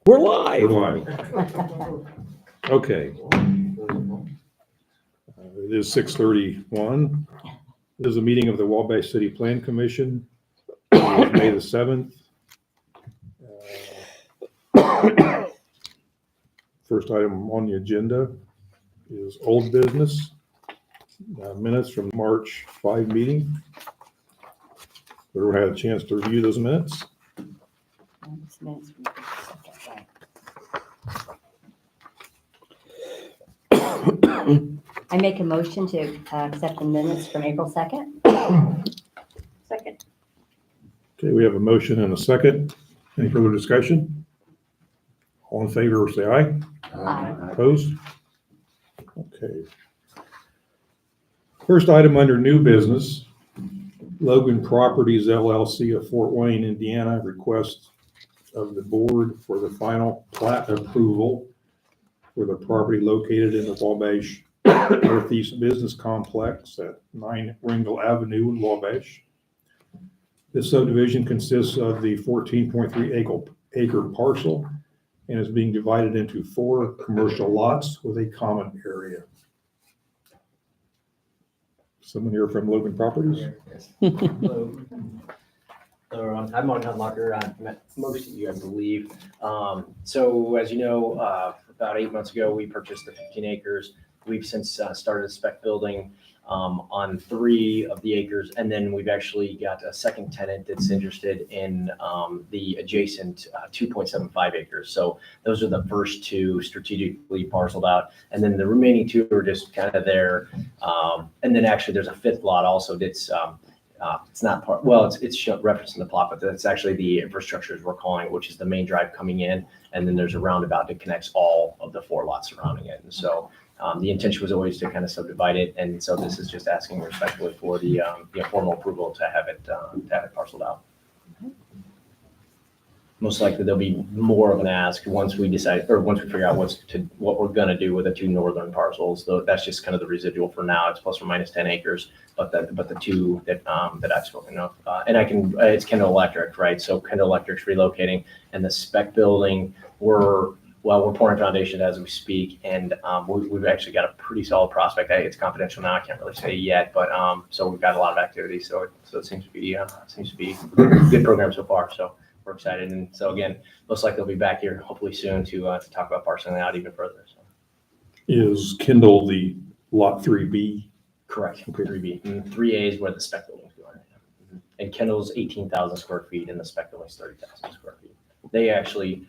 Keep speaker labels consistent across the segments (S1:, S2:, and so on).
S1: We're
S2: We're
S1: live.
S2: live. Okay. It is 6:31. This is a meeting of the Wabash City Plan Commission. It is May the 7th. First item on the agenda is old business. Minutes from March 5 meeting. Everyone had a chance to review those minutes?
S3: I make a motion to accept the minutes from April 2nd. Second.
S2: Okay, we have a motion and a second. Any further discussion? All in favor, say aye.
S3: Aye.
S2: Opposed? Okay. First item under new business, Logan Properties LLC of Fort Wayne, Indiana, request of the board for the final plat approval for the property located in the Wabash Northeast Business Complex at 9 Ringel Avenue in Wabash. This subdivision consists of the 14.3 acre parcel and is being divided into 4 commercial lots with a common area. Someone here from Logan Properties?
S4: Hello. I'm Martin Hudlocker. I've met most of you, I believe. So as you know, about 8 months ago, we purchased the 15 acres. We've since started a spec building on 3 of the acres. And then we've actually got a second tenant that's interested in the adjacent 2.75 acres. So those are the first 2 strategically parceled out. And then the remaining 2 are just kind of there. And then actually there's a 5th lot also that's it's not part, well, it's referenced in the plot, but that's actually the infrastructure as we're calling it, which is the main drive coming in. And then there's a roundabout that connects all of the 4 lots surrounding it. And so the intention was always to kind of subdivide it. And so this is just asking respectfully for the formal approval to have it parceled out. Most likely there'll be more of an ask once we decide, or once we figure out what we're going to do with the 2 northern parcels. Though that's just kind of the residual for now. It's plus or minus 10 acres, but the 2 that I've spoken of, and it's Kendall Electric, right? So Kendall Electric's relocating, and the spec building we're pouring foundation as we speak, and we've actually got a pretty solid prospect. It's confidential now. I can't really say yet, but so we've got a lot of activity. So it seems to be a good program so far. So we're excited, and so again, most likely they'll be back here hopefully soon to talk about parceling out even further. So.
S2: Is Kindle the lot 3B?
S4: Correct. 3B. 3A is where the spec building's going. And Kendall's 18,000 square feet, and the spec building's 30,000 square feet. They actually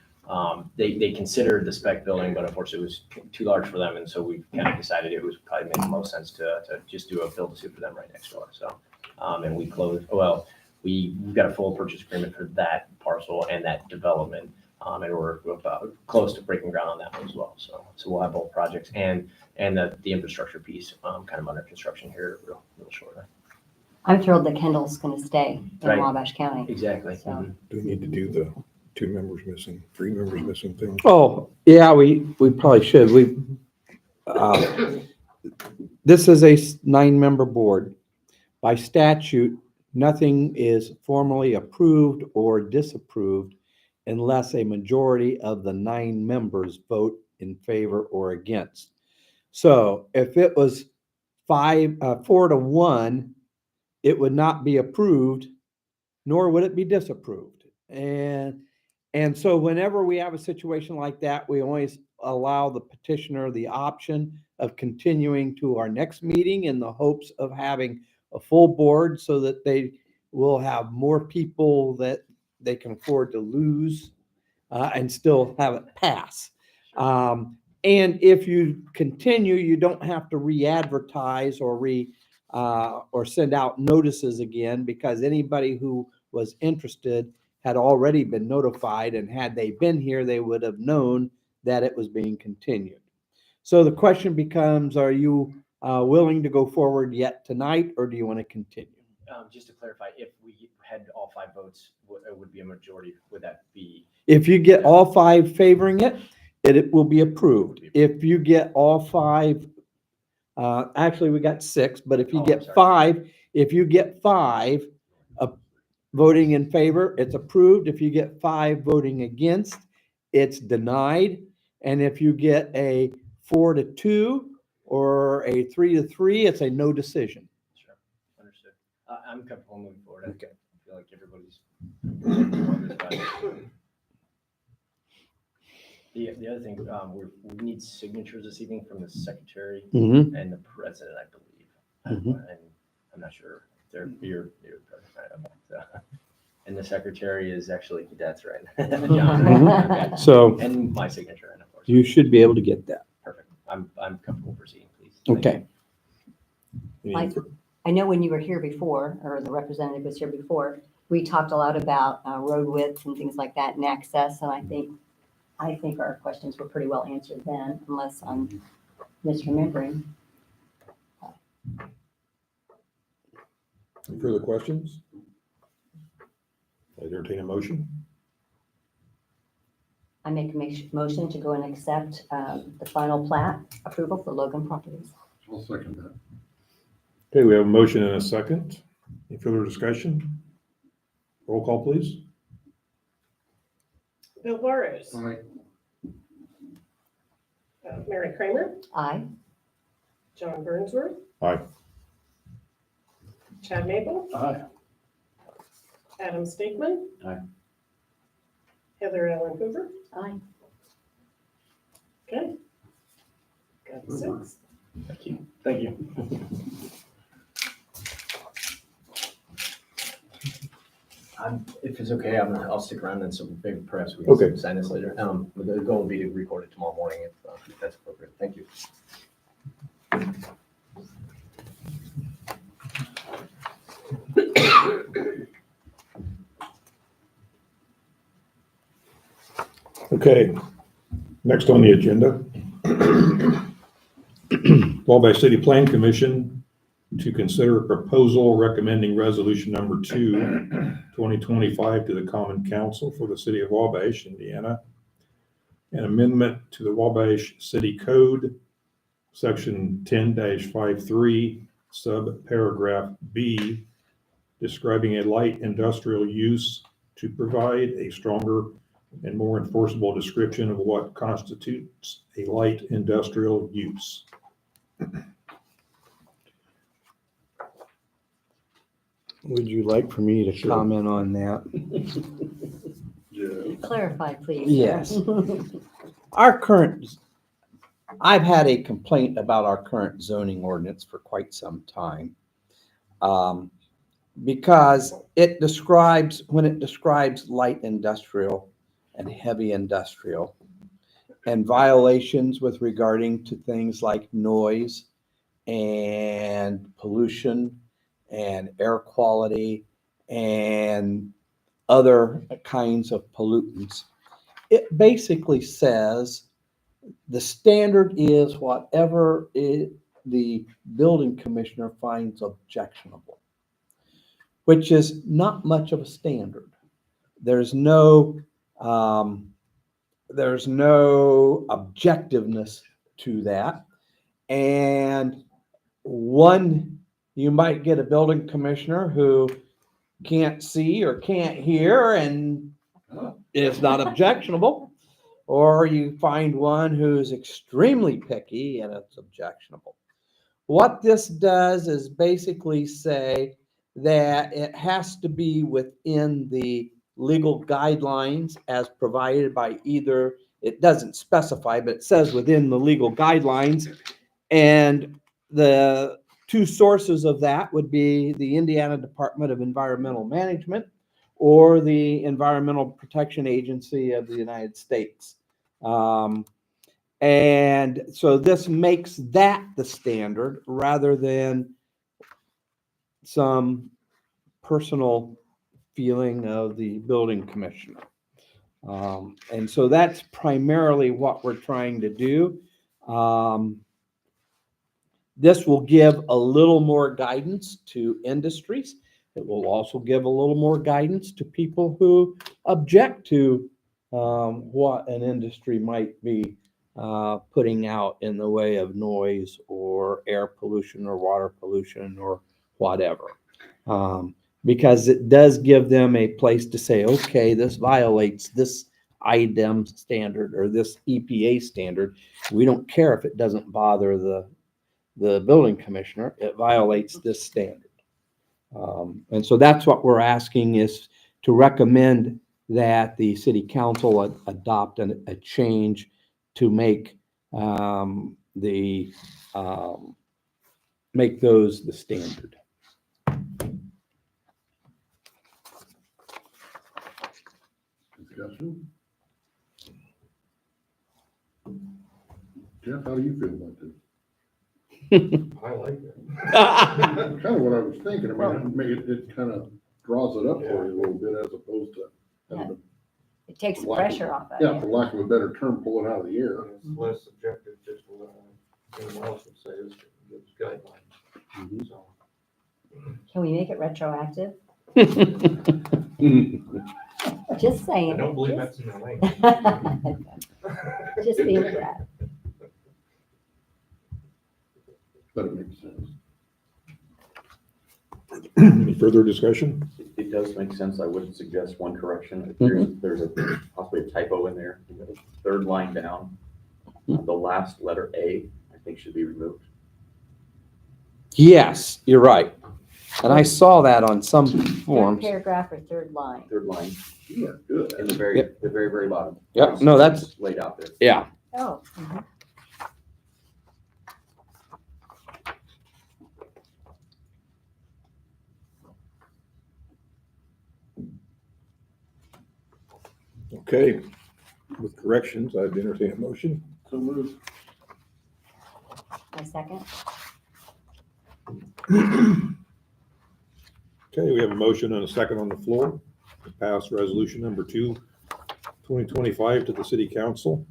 S4: they considered the spec building, but unfortunately it was too large for them, and so we kind of decided it was probably made the most sense to just do a build to suit for them right next door. So and we closed. Well, we've got a full purchase agreement for that parcel and that development, and we're about close to breaking ground on that one as well. So we'll have both projects and the infrastructure piece kind of under construction here real shortly.
S3: I'm thrilled that Kendall's going to stay in
S4: Right.
S3: Wabash County.
S4: Exactly.
S3: So.
S2: Do we need to do the 2 members missing, 3 members missing thing?
S1: Oh, yeah, we probably should. This is a 9-member board. By statute, nothing is formally approved or disapproved unless a majority of the 9 members vote in favor or against. So if it was 4-1, it would not be approved, nor would it be disapproved. And so whenever we have a situation like that, we always allow the petitioner the option of continuing to our next meeting in the hopes of having a full board so that they will have more people that they can afford to lose and still have it pass. And if you continue, you don't have to re-advertise or send out notices again, because anybody who was interested had already been notified, and had they been here, they would have known that it was being continued. So the question becomes, are you willing to go forward yet tonight, or do you want to continue?
S4: Just to clarify, if we had all 5 votes, it would be a majority. Would that be?
S1: If you get all 5 favoring it, it will be approved. If you get all 5, actually we got 6, but if you get 5, voting in favor, it's approved. If you get 5 voting against, it's denied. And if you get a 4-2 or a 3-3, it's a no decision.
S4: Sure, understood. I'm comfortable moving forward. I
S1: Okay.
S4: feel like everybody's. The other thing, we need signatures this evening from the secretary
S1: Mm-hmm.
S4: and the president, I believe.
S1: Mhm.
S4: And I'm not sure if they're, you're president. So. And the secretary is actually, that's right. John,
S1: Mhm.
S4: okay.
S1: So
S4: And my signature, and of course.
S1: you should be able to get that.
S4: Perfect. I'm comfortable proceeding, please. Thank
S1: Okay.
S3: I I know when you were here before, or the representative was here before, we talked a lot about road widths and things like that and access, and I think our questions were pretty well answered then, unless I'm misremembering.
S2: Any further questions? I entertain a motion.
S3: I make a motion to go and accept the final plat approval for Logan Properties.
S5: I'll second that.
S2: Okay, we have a motion and a second. Any further discussion? Roll call, please.
S6: Bill Burrows.
S5: Aye.
S6: Mary Kramer.
S3: Aye.
S6: John Burnsworth.
S2: Aye.
S6: Chad Maple.
S5: Aye.
S6: Adam Stinkman.
S5: Aye.
S6: Heather Ellen Hoover.
S3: Aye.
S6: Okay. Got 6.
S4: Thank you. Thank you. If it's okay, I'll stick around and so maybe perhaps we
S2: Okay.
S4: can sign this later. The goal will be to record it tomorrow morning if that's appropriate. Thank you.
S2: Okay, next on the agenda. Wabash City Plan Commission to consider a proposal recommending resolution number 2, 2025 to the Common Council for the City of Wabash, Indiana. An amendment to the Wabash City Code, section 10-53, subparagraph B, describing a light industrial use to provide a stronger and more enforceable description of what constitutes a light industrial use.
S1: Would you like for me to
S2: Sure.
S1: comment on that?
S5: Yeah.
S3: Clarify, please.
S1: Yes. Our current, I've had a complaint about our current zoning ordinance for quite some time. Because it describes, when it describes light industrial and heavy industrial and violations with regarding to things like noise and pollution and air quality and other kinds of pollutants, it basically says the standard is whatever the building commissioner finds objectionable, which is not much of a standard. There's no objectiveness to that. And you might get a building commissioner who can't see or can't hear and is not objectionable, or you find one who's extremely picky and it's objectionable. What this does is basically say that it has to be within the legal guidelines as provided by either, it doesn't specify, but it says within the legal guidelines. And the two sources of that would be the Indiana Department of Environmental Management or the Environmental Protection Agency of the United States. And so this makes that the standard rather than some personal feeling of the building commissioner. And so that's primarily what we're trying to do. This will give a little more guidance to industries. It will also give a little more guidance to people who object to what an industry might be putting out in the way of noise or air pollution or water pollution or whatever. Because it does give them a place to say, okay, this violates this IDEM standard or this EPA standard. We don't care if it doesn't bother the building commissioner, it violates this standard. And so that's what we're asking is to recommend that the city council adopt a change to make make those the standard.
S5: Discussion? Jeff, how do you feel about this?
S2: I like it.
S5: Kind of what I was thinking. I mean, it kind of draws it up for you a little bit as opposed to having to,
S3: It takes the pressure off of
S5: yeah, for
S3: it.
S5: lack of a better term, pull it out of the air.
S2: It's less subjective, just what anyone else would say is gives guidelines. So.
S3: Can we make it retroactive? Just saying.
S2: I don't believe that's in the language.
S3: Just being a brat.
S5: But it makes sense.
S2: Any further discussion?
S7: It does make sense. I would suggest one correction. There's possibly a typo in there. The third line down, the last letter A, I think should be removed.
S1: Yes, you're right. And I saw that on some
S3: Third
S1: forms.
S3: paragraph or third line?
S7: Third line
S5: You are good.
S7: in the very bottom.
S1: Yep, no, that's,
S7: It's laid out there.
S1: yeah.
S3: Oh. Mhm.
S2: Okay, with corrections, I'd entertain a motion.
S5: So moved.
S3: My second?
S2: Okay, we have a motion and a second on the floor to pass resolution number 2, 2025 to the city council.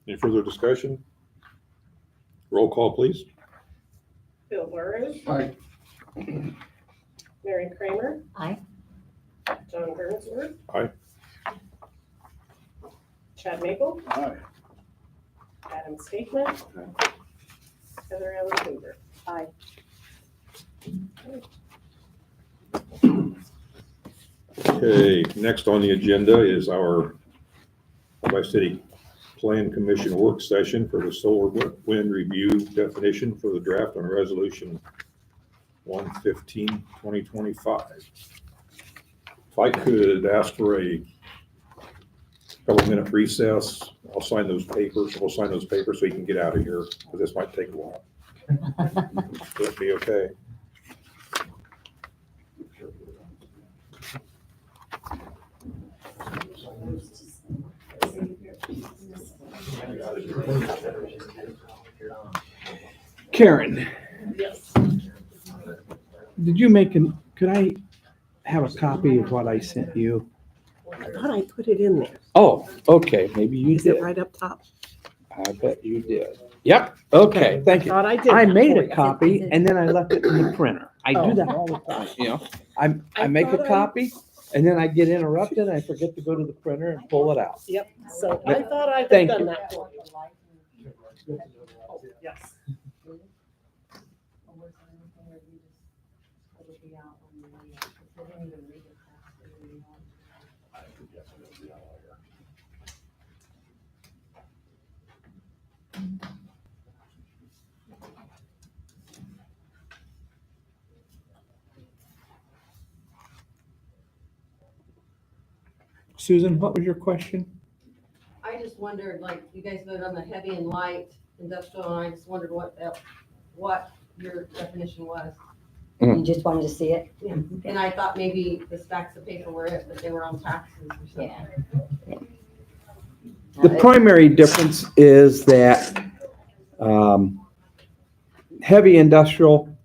S2: Any further discussion? Roll call, please.
S6: Bill Burrows,
S5: Aye.
S6: Mary Kramer,
S3: Aye.
S6: John Burnsworth.
S2: Aye.
S6: Chad Maple,
S5: Aye.
S6: Adam Statement, Heather Allen Hoover. Aye.
S2: Okay, next on the agenda is our Wabash City Plan Commission work session for the solar wind review definition for the draft on resolution 115/2025. If I could ask for a couple-minute recess, I'll sign those papers, we'll sign those papers so you can get out of here, because this might take a while. Will it be okay?
S1: Karen,
S6: Yes.
S1: did you could I have a copy of what I sent you?
S8: I thought I put it in there.
S1: Oh, okay, maybe you
S8: Is it
S1: did.
S8: right up top?
S1: I bet you did. Yep, okay, thank you.
S8: Thought I did.
S1: I
S8: that
S1: made
S8: for
S1: a
S8: you.
S1: copy and then I left it in the printer. I do
S8: Oh.
S1: that all the time, you know? I
S8: I
S1: make a
S8: thought I-
S1: copy and then I get interrupted and I forget to go to the printer and pull it out.
S8: Yep, so I thought I had
S1: Thank
S8: done
S1: you.
S8: that for you. Oh, yes.
S1: Susan, what was your question?
S9: I just wondered, like, you guys voted on the heavy and light industrial, and I just wondered what your definition was.
S3: You just wanted to see it?
S9: And I thought maybe the stacks of paper were it, but they were on taxes or something.
S3: Yeah.
S1: The primary difference is that heavy industrial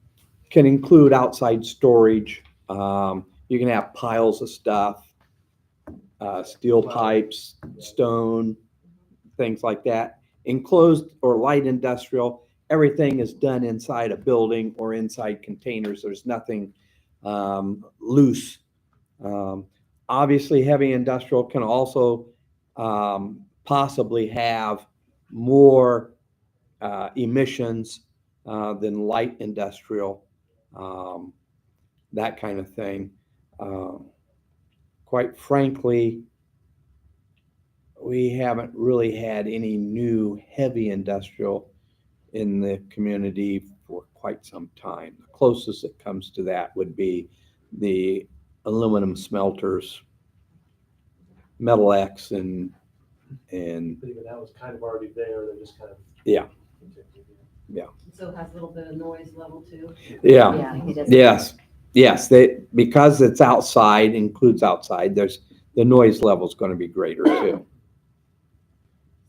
S1: can include outside storage. You can have piles of stuff, steel pipes, stone, things like that. Enclosed or light industrial, everything is done inside a building or inside containers. There's nothing loose. Obviously, heavy industrial can also possibly have more emissions than light industrial, that kind of thing. Quite frankly, we haven't really had any new heavy industrial in the community for quite some time. The closest that comes to that would be the aluminum smelters, Metal X and
S8: But even that was kind of already there, they just kind of.
S1: Yeah.
S9: So it has a little bit of noise level too.
S1: yeah,
S3: Yeah, he does.
S1: yes, because it's outside, includes outside, the noise level is going to be greater too.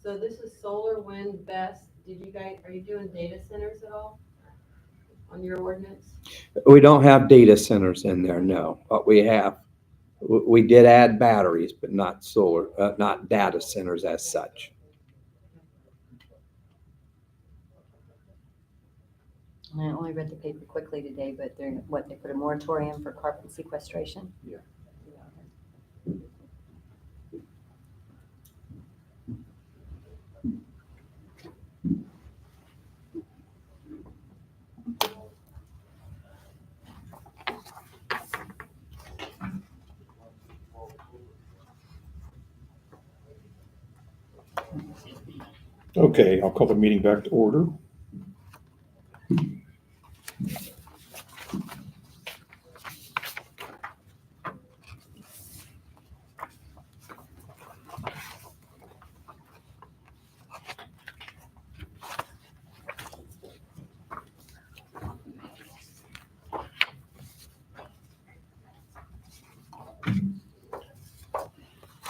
S9: So this is solar, wind, best. Are you doing data centers at all on your ordinance?
S1: We don't have data centers in there, no, but we did add batteries, but not solar, not data centers as such.
S3: I only read the paper quickly today, but they put a moratorium for carbon sequestration?
S1: Yeah.
S2: Okay, I'll call the meeting back to order.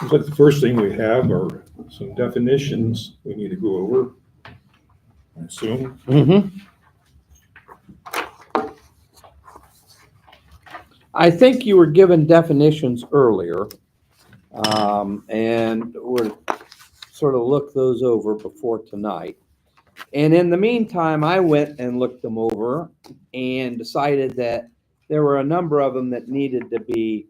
S2: Looks like the first thing we have are some definitions we need to go over, I assume.
S1: I think you were given definitions earlier, and we're sort of look those over before tonight. And in the meantime, I went and looked them over and decided that there were a number of them that needed to be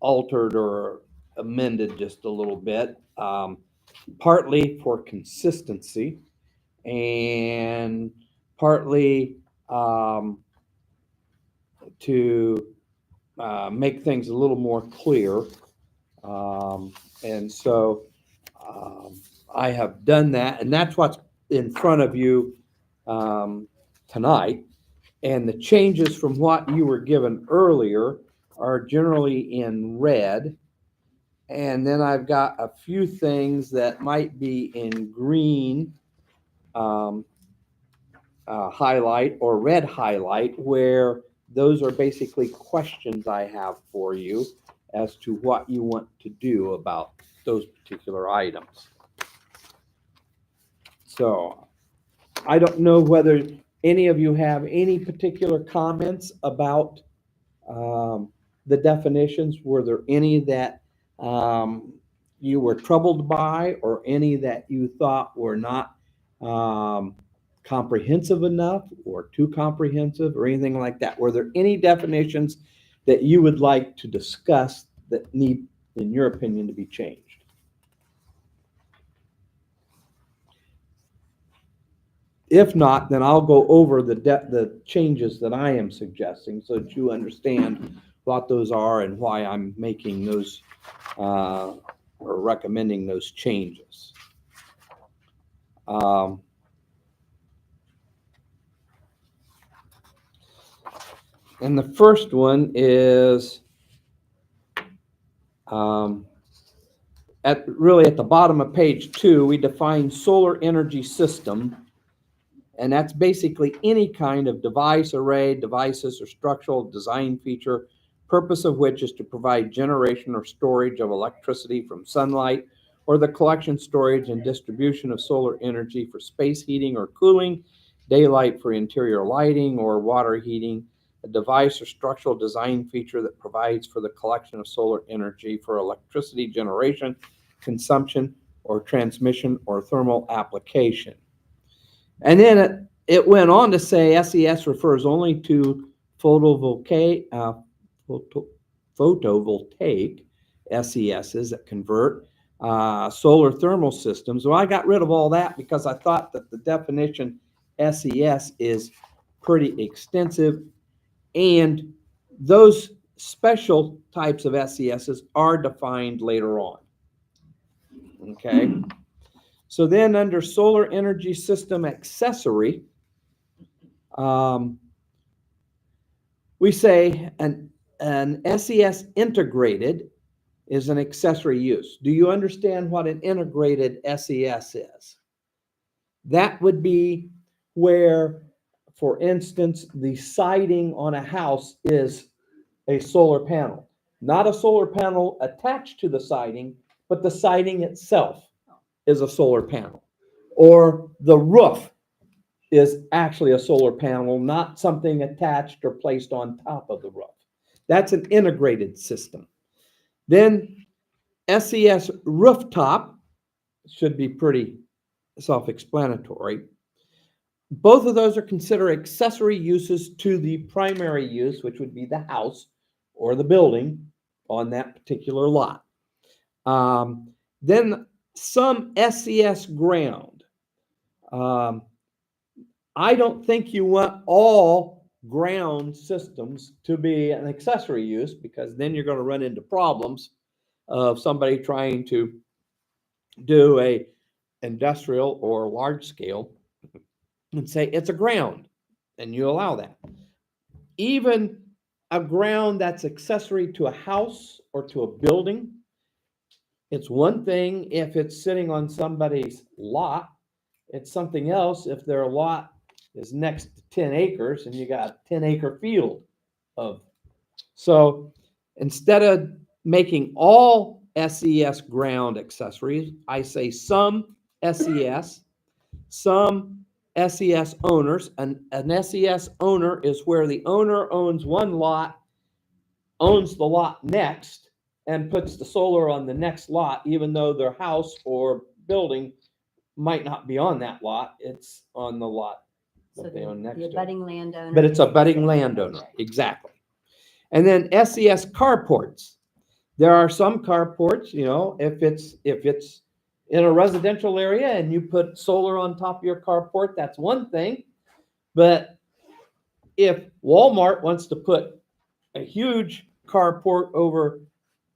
S1: altered or amended just a little bit, partly for consistency and partly to make things a little more clear. And so I have done that, and that's what's in front of you tonight. And the changes from what you were given earlier are generally in red. And then I've got a few things that might be in green highlight or red highlight, where those are basically questions I have for you as to what you want to do about those particular items. So I don't know whether any of you have any particular comments about the definitions. Were there any that you were troubled by, or any that you thought were not comprehensive enough or too comprehensive or anything like that? Were there any definitions that you would like to discuss that need, in your opinion, to be changed? If not, then I'll go over the changes that I am suggesting so that you understand what those are and why I'm making those or recommending those changes. And the first one is at the bottom of page 2, we define solar energy system. And that's basically any kind of device, array, devices, or structural design feature, purpose of which is to provide generation or storage of electricity from sunlight, or the collection, storage, and distribution of solar energy for space heating or cooling, daylight for interior lighting, or water heating. A device or structural design feature that provides for the collection of solar energy for electricity generation, consumption, or transmission, or thermal application. And then it went on to say SES refers only to photovoltaic SESs that convert solar thermal systems. Well, I got rid of all that because I thought that the definition SES is pretty extensive, and those special types of SESs are defined later on. Okay. So then under solar energy system accessory, we say an SES integrated is an accessory use. Do you understand what an integrated SES is? That would be where, for instance, the siding on a house is a solar panel. Not a solar panel attached to the siding, but the siding itself is a solar panel. Or the roof is actually a solar panel, not something attached or placed on top of the roof. That's an integrated system. Then SES rooftop should be pretty self-explanatory. Both of those are considered accessory uses to the primary use, which would be the house or the building on that particular lot. Then some SES ground. I don't think you want all ground systems to be an accessory use, because then you're going to run into problems of somebody trying to do a industrial or large scale and say it's a ground, and you allow that. Even a ground that's accessory to a house or to a building, it's one thing if it's sitting on somebody's lot. It's something else if their lot is next to 10 acres and you got a 10-acre field of. So instead of making all SES ground accessories, I say some SES, some SES owners. An SES owner is where the owner owns one lot, owns the lot next, and puts the solar on the next lot, even though their house or building might not be on that lot. It's on the lot
S3: So
S1: that they own next
S3: the
S1: to it.
S3: abutting landowner.
S1: But it's a budding
S3: is-
S1: landowner, exactly. And then SES carports. There are some carports, if it's in a residential area and you put solar on top of your carport, that's one thing. But if Walmart wants to put a huge carport over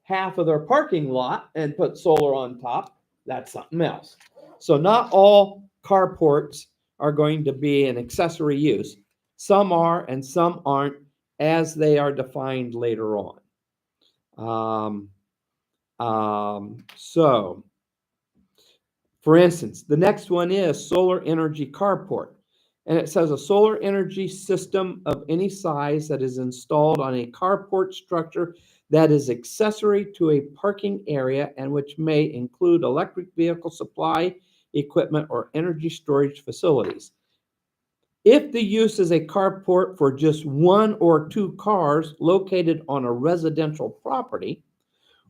S1: half of their parking lot and put solar on top, that's something else. So not all carports are going to be an accessory use. Some are and some aren't, as they are defined later on. So, for instance, the next one is solar energy carport. And it says a solar energy system of any size that is installed on a carport structure that is accessory to a parking area and which may include electric vehicle supply, equipment, or energy storage facilities. If the use is a carport for just one or two cars located on a residential property,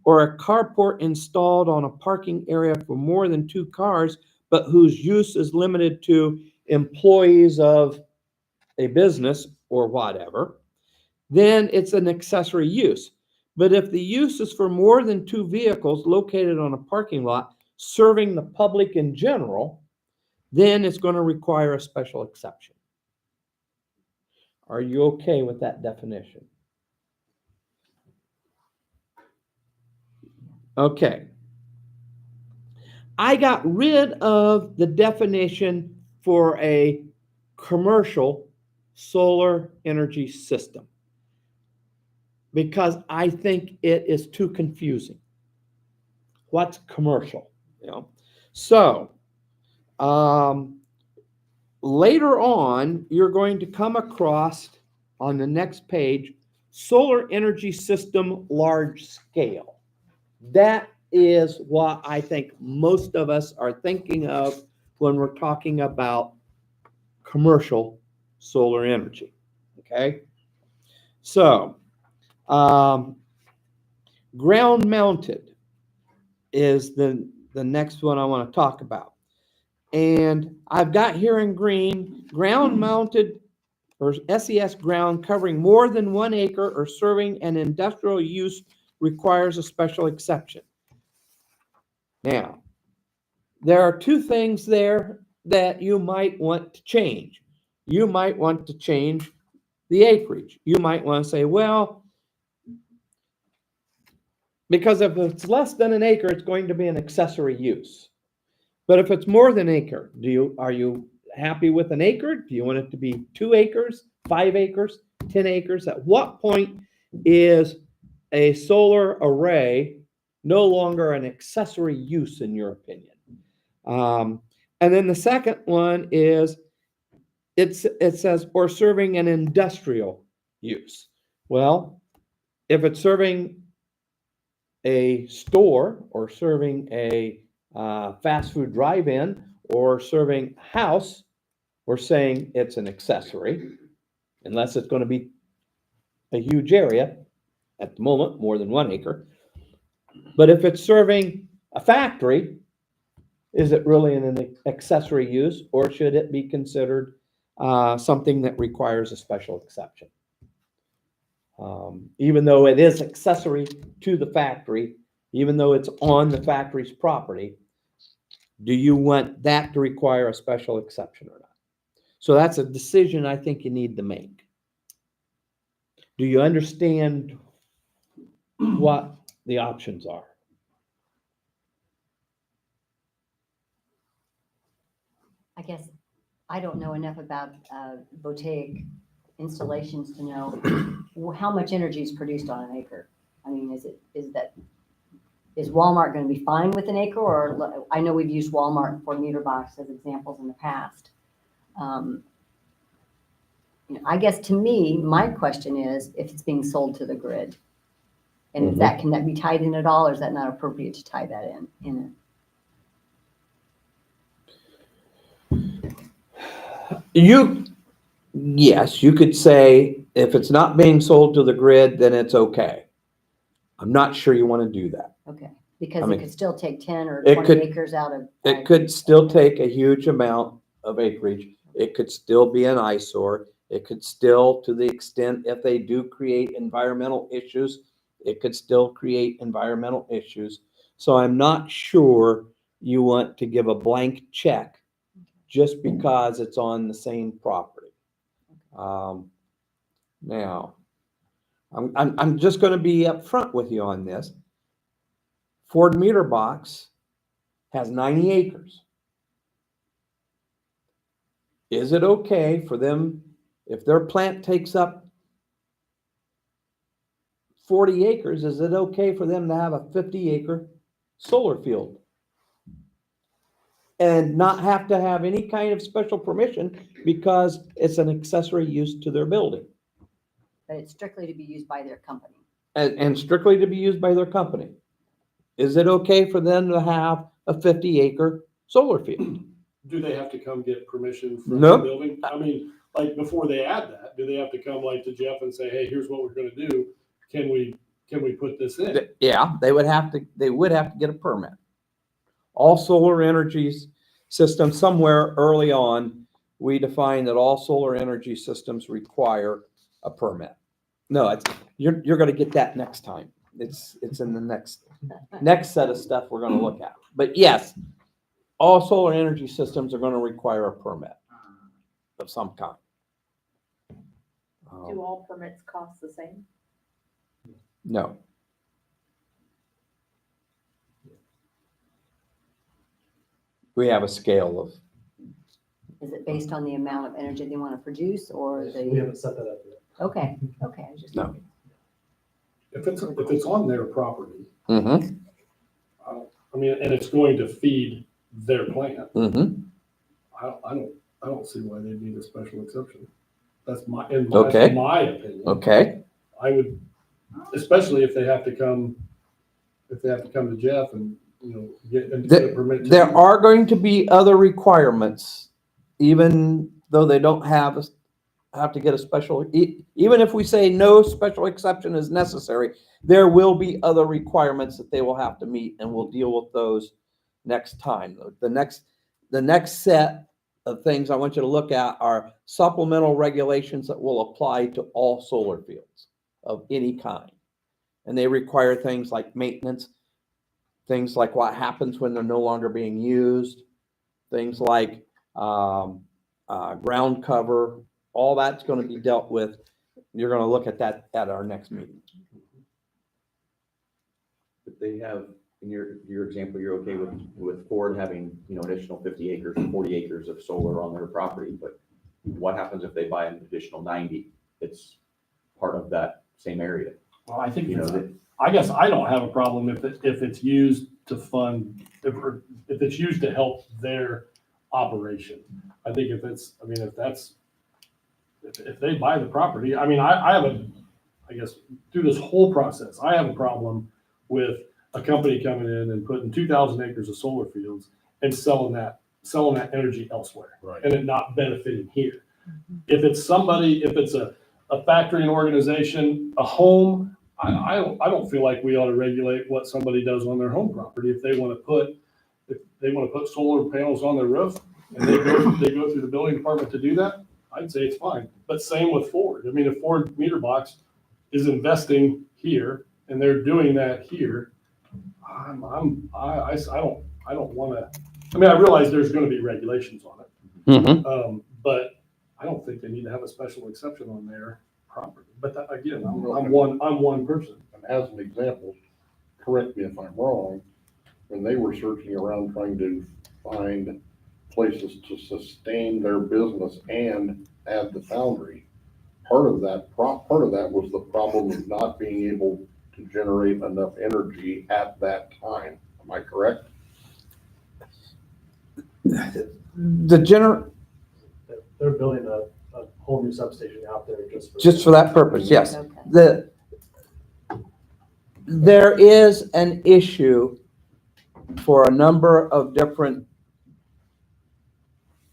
S1: or a carport installed on a parking area for more than two cars, but whose use is limited to employees of a business or whatever, then it's an accessory use. But if the use is for more than two vehicles located on a parking lot serving the public in general, then it's going to require a special exception. Are you okay with that definition? Okay. I got rid of the definition for a commercial solar energy system because I think it is too confusing. What's commercial? So later on, you're going to come across on the next page, solar energy system large scale. That is what I think most of us are thinking of when we're talking about commercial solar energy. Okay. So, ground mounted is the next one I want to talk about. And I've got here in green, ground mounted or SES ground covering more than 1 acre or serving an industrial use requires a special exception. Now, there are two things there that you might want to change. You might want to change the acreage. You might want to say, well, Because if it's less than an acre, it's going to be an accessory use. But if it's more than an acre, are you happy with an acre? Do you want it to be 2 acres, 5 acres, 10 acres? At what point is a solar array no longer an accessory use in your opinion? And then the second one is it says, or serving an industrial use. Well, if it's serving a store or serving a fast food drive-in or serving a house, we're saying it's an accessory, unless it's going to be a huge area, at the moment, more than 1 acre. But if it's serving a factory, is it really an accessory use, or should it be considered something that requires a special exception? Even though it is accessory to the factory, even though it's on the factory's property, do you want that to require a special exception or not? So that's a decision I think you need to make. Do you understand what the options are?
S3: I guess I don't know enough about voltaic installations to know how much energy is produced on an acre. I mean, is Walmart going to be fine with an acre? Or I know we've used Walmart for meter box as examples in the past. I guess to me, my question is if it's being sold to the grid, and if that can that be tied in at all, or is that not appropriate to tie that in?
S1: Yes, you could say if it's not being sold to the grid, then it's okay. I'm not sure you want to do that.
S3: Okay, because
S1: I mean,
S3: it could still take 10 or
S1: it
S3: 20
S1: could-
S3: acres out of.
S1: It could still take a huge amount of acreage. It could still be an eyesore. It could still, to the extent if they do create environmental issues, it could still create environmental issues. So I'm not sure you want to give a blank check just because it's on the same property. Now, I'm just going to be upfront with you on this. Ford Meter Box has 90 acres. Is it okay for them, if their plant takes up 40 acres, is it okay for them to have a 50-acre solar field? And not have to have any kind of special permission because it's an accessory use to their building.
S3: But it's strictly to be used by their company.
S1: And strictly to be used by their company. Is it okay for them to have a 50-acre solar field?
S8: Do they have to come get permission from the
S1: Nope.
S8: building? I mean, like, before they add that, do they have to come like to Jeff and say, hey, here's what we're gonna do? Can we put this in?
S1: Yeah, they would have to get a permit. All solar energy systems, somewhere early on, we define that all solar energy systems require a permit. No, you're gonna get that next time. It's in the next set of stuff we're gonna look at. But yes, all solar energy systems are gonna require a permit of some kind.
S10: Do all permits cost the same?
S1: No. We have a scale of,
S3: Is it based on the amount of energy they want to produce or
S8: We
S3: the,
S8: haven't set that up yet.
S3: okay, I was just.
S1: No.
S8: If it's on their property,
S1: mm-hmm,
S8: I mean, and it's going to feed their plant,
S1: mm-hmm,
S8: I don't see why they need a special exception. That's my
S1: Okay.
S8: opinion.
S1: okay.
S8: I would, especially if they have to come to Jeff and, get a permit.
S1: There are going to be other requirements, even though they don't have to get a special, even if we say no special exception is necessary, there will be other requirements that they will have to meet, and we'll deal with those next time. The next set of things I want you to look at are supplemental regulations that will apply to all solar fields of any kind. And they require things like maintenance, things like what happens when they're no longer being used, things like ground cover, all that's going to be dealt with. You're going to look at that at our next meeting.
S7: they have, in your example, you're okay with Ford having, additional 50 acres or 40 acres of solar on their property, but what happens if they buy an additional 90? It's part of that same area.
S8: Well, I think,
S7: You know,
S8: I guess I don't have a problem if it's used to fund, if it's used to help their operation. I think if they buy the property, I mean, I guess through this whole process, I have a problem with a company coming in and putting 2,000 acres of solar fields and selling that energy elsewhere.
S5: Right.
S8: And it not benefiting here. If it's a factory, an organization, a home, I don't feel like we ought to regulate what somebody does on their home property. If they want to put solar panels on their roof and they go through the building department to do that, I'd say it's fine. But same with Ford. I mean, if Ford Meter Box is investing here and they're doing that here, I don't want to. I mean, I realize there's going to be regulations on it, but I don't think they need to have a special exception on their property. But again, I'm one person.
S5: And as an example, correct me if I'm wrong, when they were searching around trying to find places to sustain their business and add the foundry, part of that was the problem of not being able to generate enough energy at that time. Am I correct?
S8: They're building a whole new substation out there
S1: just for that purpose, yes.
S3: Okay.
S1: There is an issue for a number of different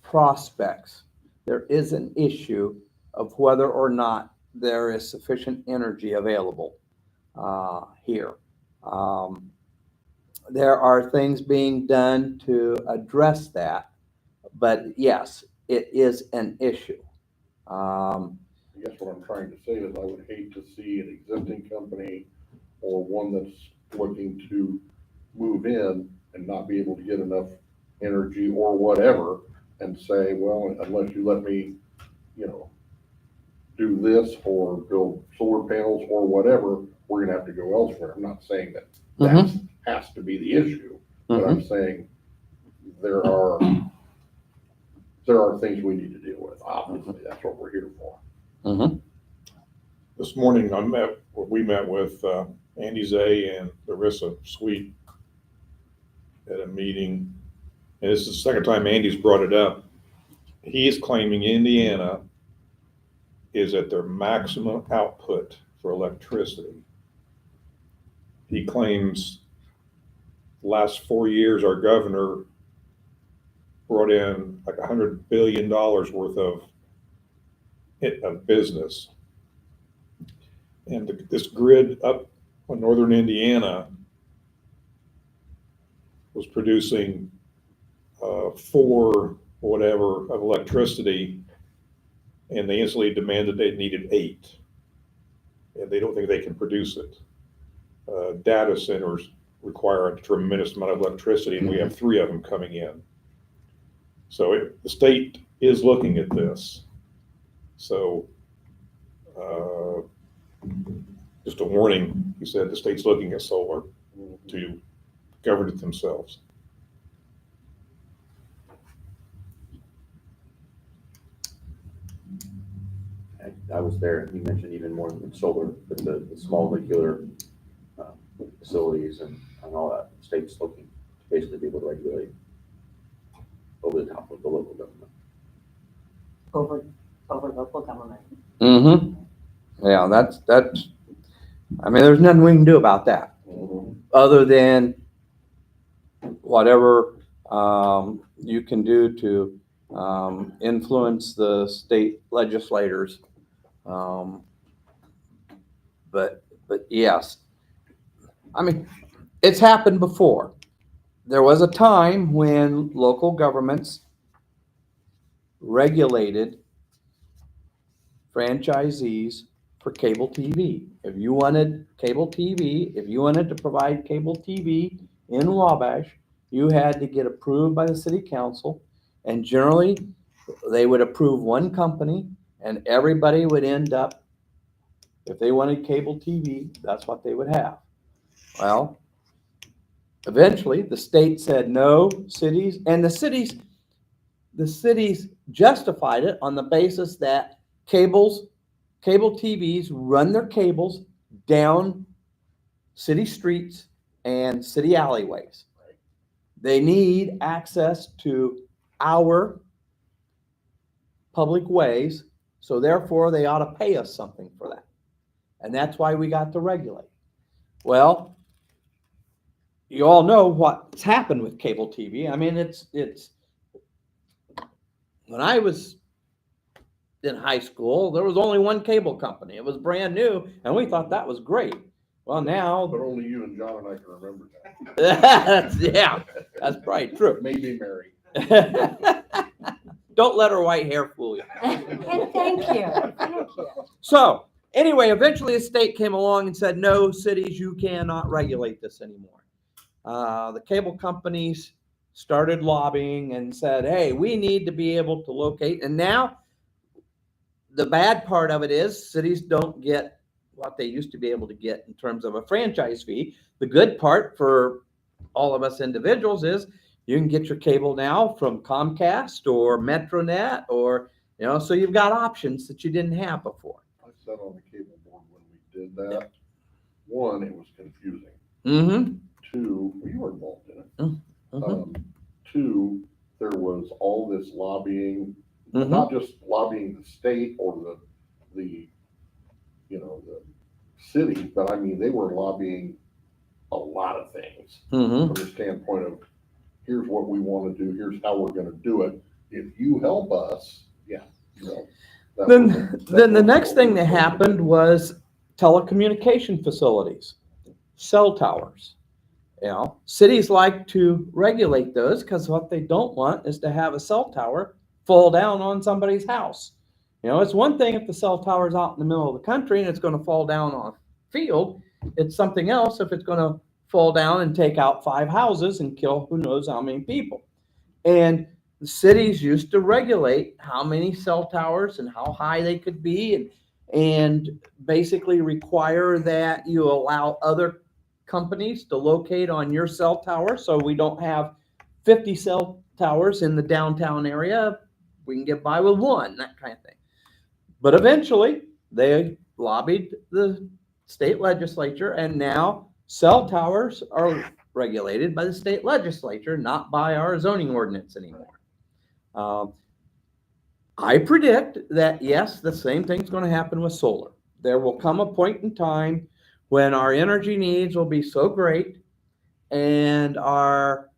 S1: prospects. There is an issue of whether or not there is sufficient energy available here. There are things being done to address that, but yes, it is an issue.
S5: I guess what I'm trying to say is I would hate to see an existing company or one that's looking to move in and not be able to get enough energy or whatever and say, well, unless you let me, do this or build solar panels or whatever, we're gonna have to go elsewhere. I'm not saying that that has to be the issue, but I'm saying there are things we need to deal with. Obviously, that's what we're here for.
S2: This morning, we met with Andy Zay and Larissa Sweet at a meeting, and this is the second time Andy's brought it up. He is claiming Indiana is at their maximum output for electricity. He claims last 4 years, our governor brought in like $100 billion worth of business. And this grid up in northern Indiana was producing 4 whatever of electricity, and they instantly demanded they needed 8. And they don't think they can produce it. Data centers require a tremendous amount of electricity, and we have 3 of them coming in. So the state is looking at this. So just a warning, he said the state's looking at solar to govern it themselves.
S7: I was there, he mentioned even more than solar, but the small nuclear facilities and all that, the state's looking to basically be able to regulate over the top of the local government.
S3: Over local government.
S1: Yeah, that's, I mean, there's nothing we can do about that, other than whatever you can do to influence the state legislators. But yes, I mean, it's happened before. There was a time when local governments regulated franchisees for cable TV. If you wanted cable TV, if you wanted to provide cable TV in Wabash, you had to get approved by the city council. And generally, they would approve one company and everybody would end up, if they wanted cable TV, that's what they would have. Well, eventually the state said no, cities, and the cities justified it on the basis that cable TVs run their cables down city streets and city alleyways. They need access to our public ways, so therefore they ought to pay us something for that. And that's why we got to regulate. Well, you all know what's happened with cable TV. I mean, it's when I was in high school, there was only one cable company. It was brand new, and we thought that was great. Well, now,
S5: But only you and John and I can remember that.
S1: yeah, that's probably true.
S5: Maybe Mary.
S1: Don't let her white hair fool you.
S3: And thank you, thank you.
S1: So, anyway, eventually the state came along and said, no, cities, you cannot regulate this anymore. The cable companies started lobbying and said, hey, we need to be able to locate. And now the bad part of it is cities don't get what they used to be able to get in terms of a franchise fee. The good part for all of us individuals is you can get your cable now from Comcast or Metronet, or, so you've got options that you didn't have before.
S5: I sat on the cable board when we did that. One, it was confusing.
S1: Mm-hmm.
S5: Two, well, you were involved in it.
S1: Mm-hmm.
S5: Two, there was all this lobbying,
S1: Mm-hmm.
S5: not just lobbying the state or the city, but I mean, they were lobbying a lot of things
S1: Mm-hmm.
S5: from the standpoint of, here's what we want to do, here's how we're going to do it. If you help us, that
S1: Then
S5: was
S1: the next
S5: what
S1: thing
S5: we
S1: that
S5: were
S1: happened
S5: doing.
S1: was telecommunication facilities, cell towers. Cities like to regulate those because what they don't want is to have a cell tower fall down on somebody's house. It's one thing if the cell tower is out in the middle of the country and it's going to fall down on a field. It's something else if it's going to fall down and take out 5 houses and kill who knows how many people. And the cities used to regulate how many cell towers and how high they could be, and basically require that you allow other companies to locate on your cell tower, so we don't have 50 cell towers in the downtown area. We can get by with one, that kind of thing. But eventually they lobbied the state legislature, and now cell towers are regulated by the state legislature, not by our zoning ordinance anymore. I predict that, yes, the same thing's going to happen with solar. There will come a point in time when our energy needs will be so great and our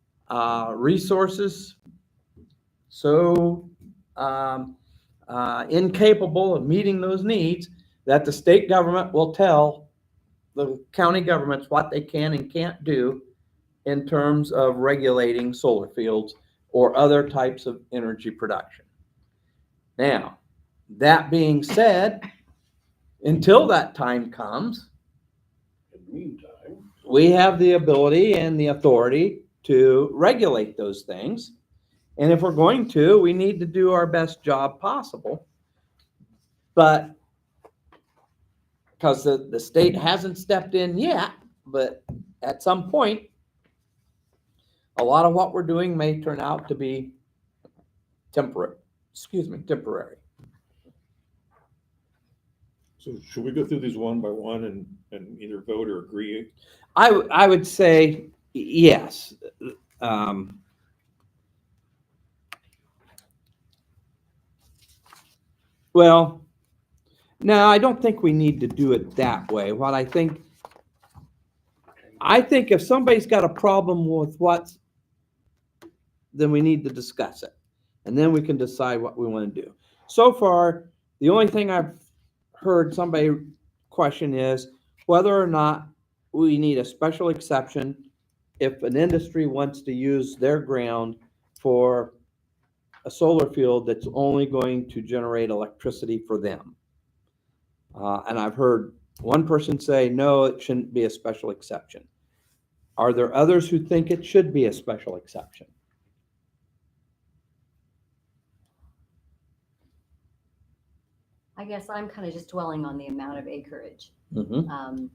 S1: resources so incapable of meeting those needs that the state government will tell the county governments what they can and can't do in terms of regulating solar fields or other types of energy production. Now, that being said, until that time comes,
S5: In the meantime,
S1: we have the ability and the authority to regulate those things. And if we're going to, we need to do our best job possible. But because the state hasn't stepped in yet, but at some point, a lot of what we're doing may turn out to be temporary.
S2: So should we go through these one by one and either vote or agree?
S1: I would say yes. Well, no, I don't think we need to do it that way. What I think if somebody's got a problem with then we need to discuss it. And then we can decide what we want to do. So far, the only thing I've heard somebody question is whether or not we need a special exception if an industry wants to use their ground for a solar field that's only going to generate electricity for them. And I've heard one person say, no, it shouldn't be a special exception. Are there others who think it should be a special exception?
S3: I guess I'm kind of just dwelling on the amount of acreage.
S1: Mm-hmm.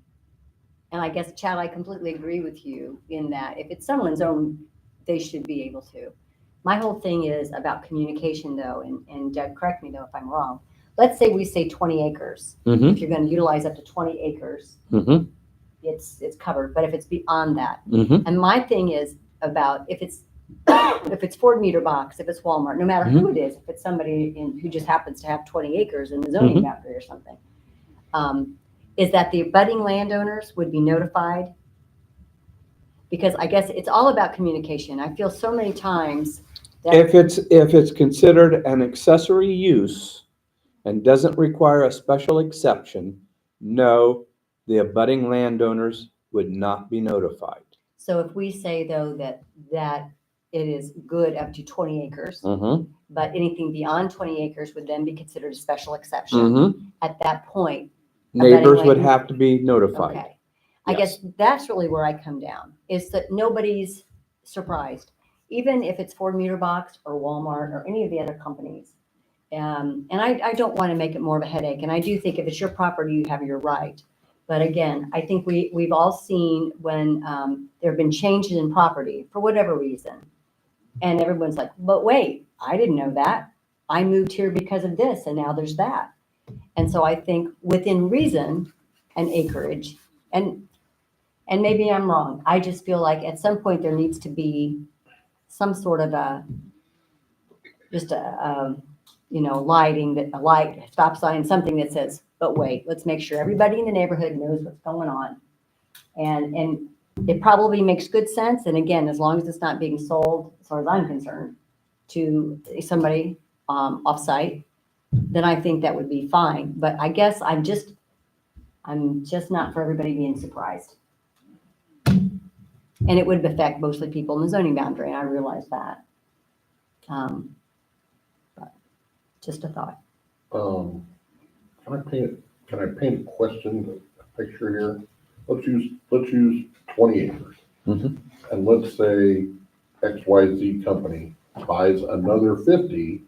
S3: And I guess, Chad, I completely agree with you in that if it's someone's own, they should be able to. My whole thing is about communication though, and Doug, correct me though if I'm wrong. Let's say we say 20 acres.
S1: Mm-hmm.
S3: If you're going to utilize up to 20 acres,
S1: Mm-hmm.
S3: it's covered. But if it's beyond that,
S1: Mm-hmm.
S3: and my thing is about if it's Ford meter box, if it's Walmart, no matter who it is, if it's somebody who just happens to have 20 acres in the zoning boundary or something, is that the abutting landowners would be notified? Because I guess it's all about communication. I feel so many times that
S1: If it's considered an accessory use and doesn't require a special exception, no, the abutting landowners would not be notified.
S3: so if we say though that it is good up to 20 acres,
S1: Mm-hmm.
S3: but anything beyond 20 acres would then be considered a special exception.
S1: Mm-hmm.
S3: At that point,
S1: Neighbors would
S3: land-
S1: have to be notified.
S3: okay. I guess that's really where I come down, is that nobody's surprised, even if it's Ford meter box or Walmart or any of the other companies. And I don't want to make it more of a headache. And I do think if it's your property, you have your right. But again, I think we've all seen when there have been changes in property for whatever reason. And everyone's like, but wait, I didn't know that. I moved here because of this, and now there's that. And so I think within reason and acreage, and maybe I'm wrong. I just feel like at some point there needs to be some sort of lighting, a light, stop sign, something that says, but wait, let's make sure everybody in the neighborhood knows what's going on. And it probably makes good sense. And again, as long as it's not being sold, as far as I'm concerned, to somebody off-site, then I think that would be fine. But I guess I'm just not for everybody being surprised. And it would affect mostly people in the zoning boundary, and I realize that. But just a thought.
S5: Can I paint a question, a picture here? Let's use 20 acres.
S1: Mhm.
S5: And let's say XYZ company buys another 50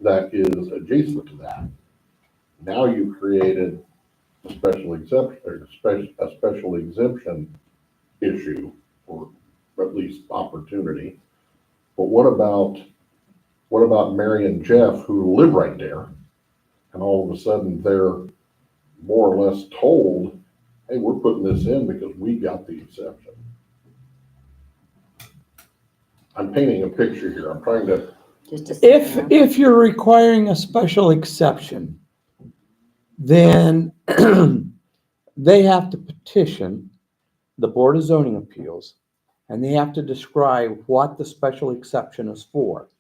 S5: that is adjacent to that. Now you've created a special exception, or a special exemption issue, or at least opportunity. But what about Mary and Jeff who live right there? And all of a sudden they're more or less told, hey, we're putting this in because we got the exception. I'm painting a picture here. I'm trying to,
S3: Just to
S1: If you're requiring a special exception, then they have to petition the Board of Zoning Appeals, and they have to describe what the special exception is for.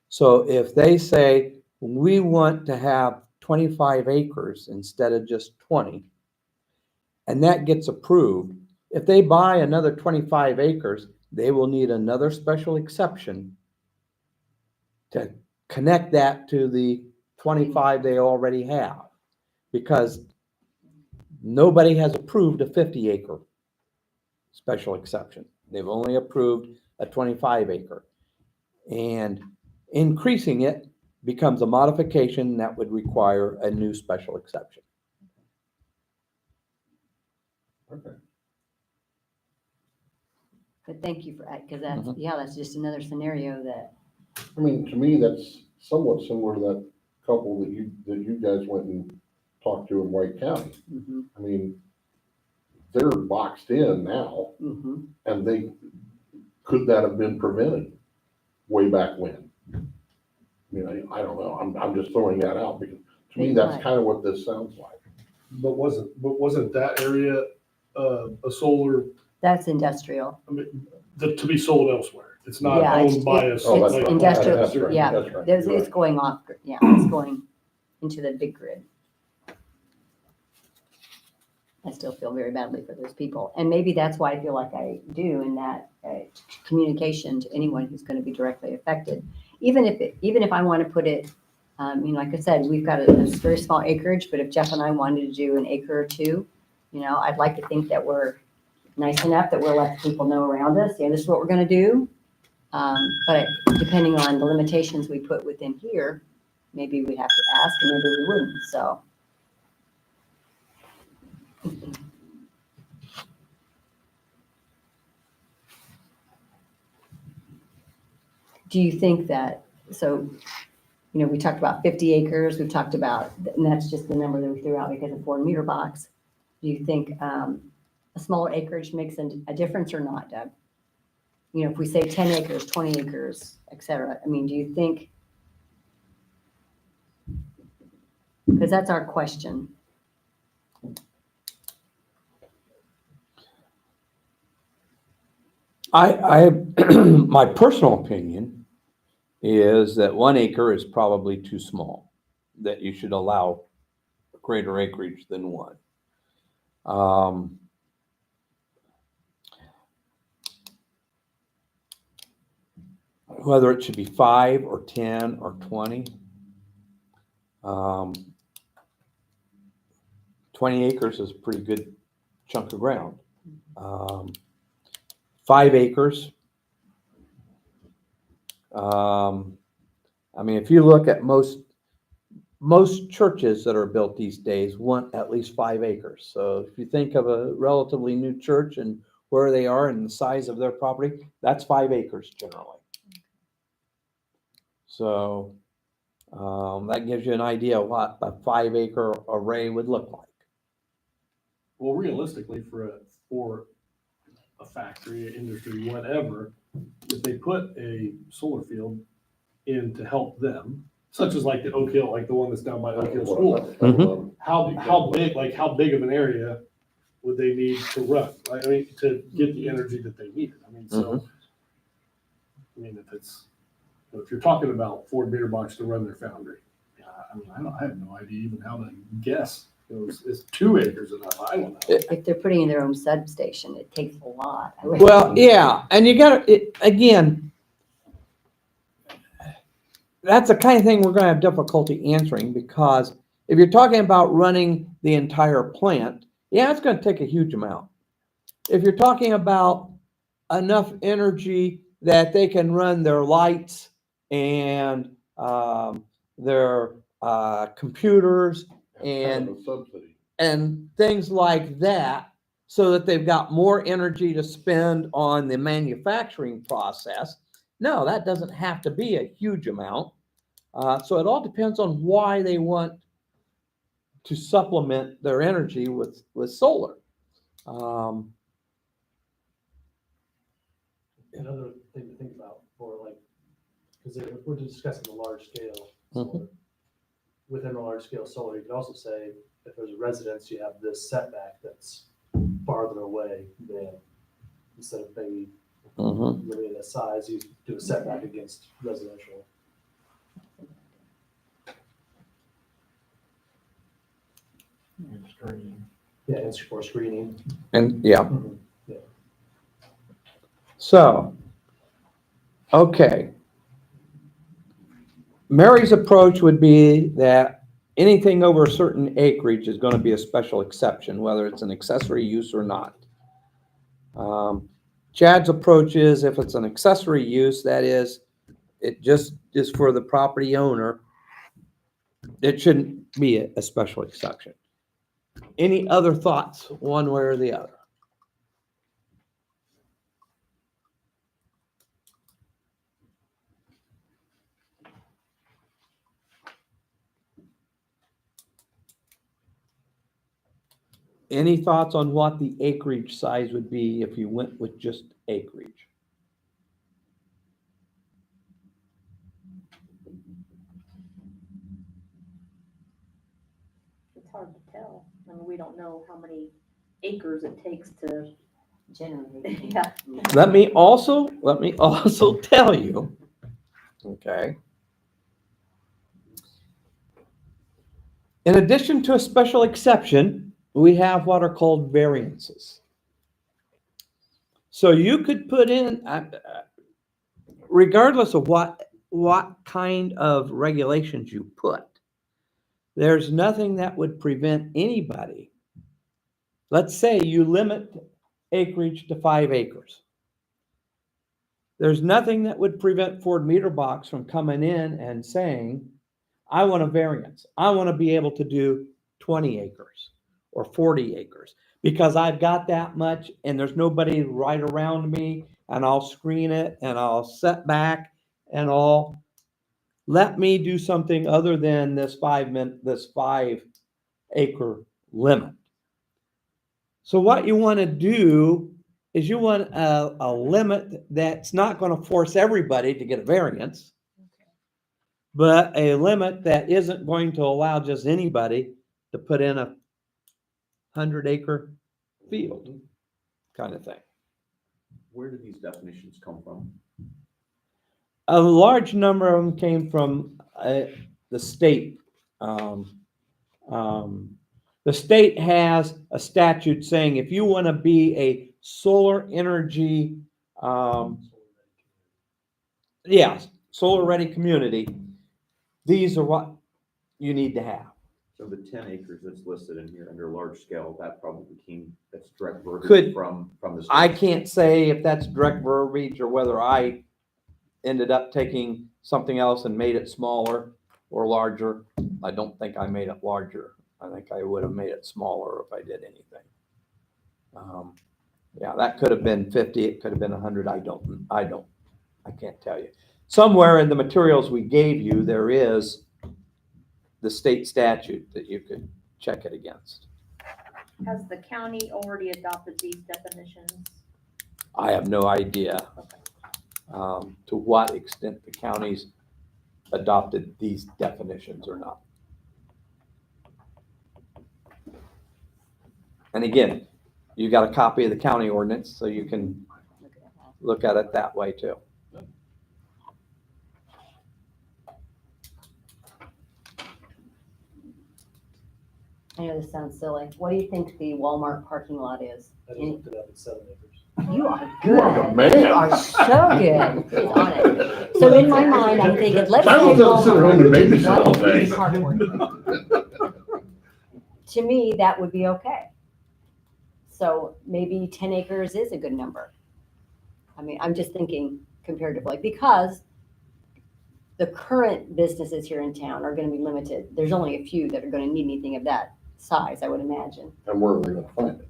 S1: So if they say, we want to have 25 acres instead of just 20, and that gets approved, if they buy another 25 acres, they will need another special exception to connect that to the 25 they already have, because nobody has approved a 50 acre special exception. They've only approved a 25 acre. And increasing it becomes a modification that would require a new special exception.
S5: okay.
S3: But thank you for that, because that's just another scenario that,
S5: I mean, to me, that's somewhat similar to that couple that you guys went and talked to in White County. I mean, they're boxed in now, and could that have been prevented way back when? I mean, I don't know. I'm just throwing that out because to me, that's kind of what this sounds like.
S8: But wasn't that area, a solar,
S3: that's industrial.
S8: to be sold elsewhere? It's not
S3: Yeah,
S8: owned by a.
S5: Oh, that's
S3: It's
S5: right.
S3: industrial,
S5: That's right.
S3: yeah.
S5: That's right.
S3: It's
S5: You're right.
S3: going off, it's going into the big grid. I still feel very badly for those people. And maybe that's why I feel like I do, in that communication to anyone who's going to be directly affected. Even if I want to put it, like I said, we've got a very small acreage, but if Jeff and I wanted to do an acre or two, I'd like to think that we're nice enough that we'll let people know around us, this is what we're going to do. But depending on the limitations we put within here, maybe we'd have to ask, and maybe we wouldn't, so. do you think that, so, you know, we talked about 50 acres, we've talked about, and that's just the number that we threw out because of 4 meter box. Do you think a smaller acreage makes a difference or not, Doug? You know, if we say 10 acres, 20 acres, et cetera, I mean, do you think? Because that's our question.
S1: I my personal opinion is that 1 acre is probably too small, that you should allow greater acreage than 1. Whether it should be 5 or 10 or 20. 20 acres is a pretty good chunk of ground. 5 acres. I mean, if you look at most churches that are built these days want at least 5 acres. So if you think of a relatively new church and where they are and the size of their property, that's 5 acres generally. So that gives you an idea of what a 5-acre array would look like.
S8: Well, realistically, for a factory, industry, whatever, if they put a solar field in to help them, such as like the Oak Hill, like the one that's down by Oak Hill School, how big of an area would they need to run? I mean, to get the energy that they needed. I mean, so, I mean, if you're talking about 4 meter box to run their foundry, I mean, I have no idea even how to guess. Is 2 acres enough? I don't know.
S3: If they're putting in their own substation, it takes a lot.
S1: Well, yeah, and you got to, again, that's the kind of thing we're going to have difficulty answering, because if you're talking about running the entire plant, yeah, it's going to take a huge amount. If you're talking about enough energy that they can run their lights and their computers
S5: Kind of a subsidy.
S1: and things like that, so that they've got more energy to spend on the manufacturing process. No, that doesn't have to be a huge amount. So it all depends on why they want to supplement their energy with solar.
S11: Another thing to think about for like, because if we're discussing the large scale solar, within the large scale solar, you could also say if there's a residence, you have this setback that's farther away than, instead of maybe limiting the size, you do a setback against residential. Yeah, it's for screening.
S1: And yeah.
S11: Yeah.
S1: So, okay. Mary's approach would be that anything over a certain acreage is going to be a special exception, whether it's an accessory use or not. Chad's approach is if it's an accessory use, that is, it just is for the property owner, it shouldn't be a special exception. Any other thoughts, one way or the other? Any thoughts on what the acreage size would be if you went with just acreage?
S10: It's hard to tell. I mean, we don't know how many acres it takes to,
S3: Generally.
S10: yeah.
S1: Let me also tell you, okay, in addition to a special exception, we have what are called variances. So you could put in, regardless of what kind of regulations you put, there's nothing that would prevent anybody. Let's say you limit acreage to 5 acres. There's nothing that would prevent Ford Meter Box from coming in and saying, I want a variance. I want to be able to do 20 acres or 40 acres because I've got that much and there's nobody right around me, and I'll screen it and I'll set back and all. Let me do something other than this 5 acre limit. So what you want to do is you want a limit that's not going to force everybody to get a variance, but a limit that isn't going to allow just anybody to put in a 100 acre field kind of thing.
S7: Where do these definitions come from?
S1: A large number of them came from the state. The state has a statute saying if you want to be a solar energy, solar ready community, these are what you need to have.
S7: So the 10 acres that's listed in here under large scale, that probably that's direct verbiage
S1: Could-
S7: from the state.
S1: I can't say if that's direct verbiage or whether I ended up taking something else and made it smaller or larger. I don't think I made it larger. I think I would have made it smaller if I did anything. Yeah, that could have been 50. It could have been 100. I can't tell you. Somewhere in the materials we gave you, there is the state statute that you could check it against.
S10: Has the county already adopted these definitions?
S1: I have no idea to what extent the counties adopted these definitions or not. And again, you got a copy of the county ordinance, so you can look at it that way too.
S3: I know this sounds silly. What do you think the Walmart parking lot is?
S11: I just looked it up, it's 7 acres.
S3: You are
S5: You are the
S3: good.
S5: man.
S3: You are so good. He's on it. So in my mind, I'm thinking, let's say
S5: I was gonna sit at home and
S3: Walmart.
S5: babysit all
S3: what would be
S5: day.
S3: park ordinance? To me, that would be okay. So maybe 10 acres is a good number. I mean, I'm just thinking comparatively, because the current businesses here in town are gonna be limited. There's only a few that are gonna need anything of that size, I would imagine.
S5: And where are we gonna find it?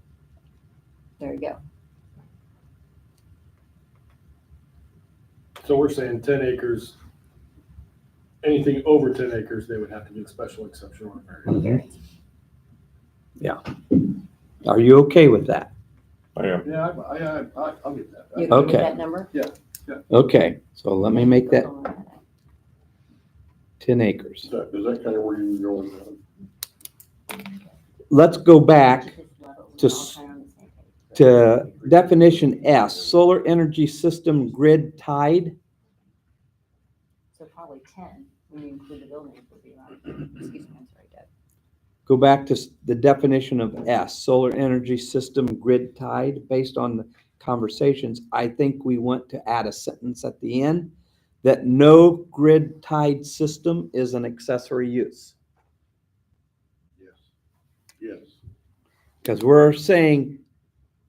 S3: There you go.
S8: So we're saying 10 acres, anything over 10 acres, they would have to get a special exception or a variance.
S1: Are you okay with that?
S5: I am.
S8: Yeah, I'll get that.
S3: You agree with
S1: Okay.
S3: that number?
S1: Okay, so let me make that 10 acres.
S5: Is that kind of where you were going?
S1: Let's go back to definition S, solar energy system grid tied.
S3: So probably 10, when you include the buildings would be around, excuse me, I'm sorry, Doug.
S1: Go back to the definition of S, solar energy system grid tied. Based on the conversations, I think we want to add a sentence at the end that no grid tied system is an accessory use.
S5: Yes.
S1: Because we're saying,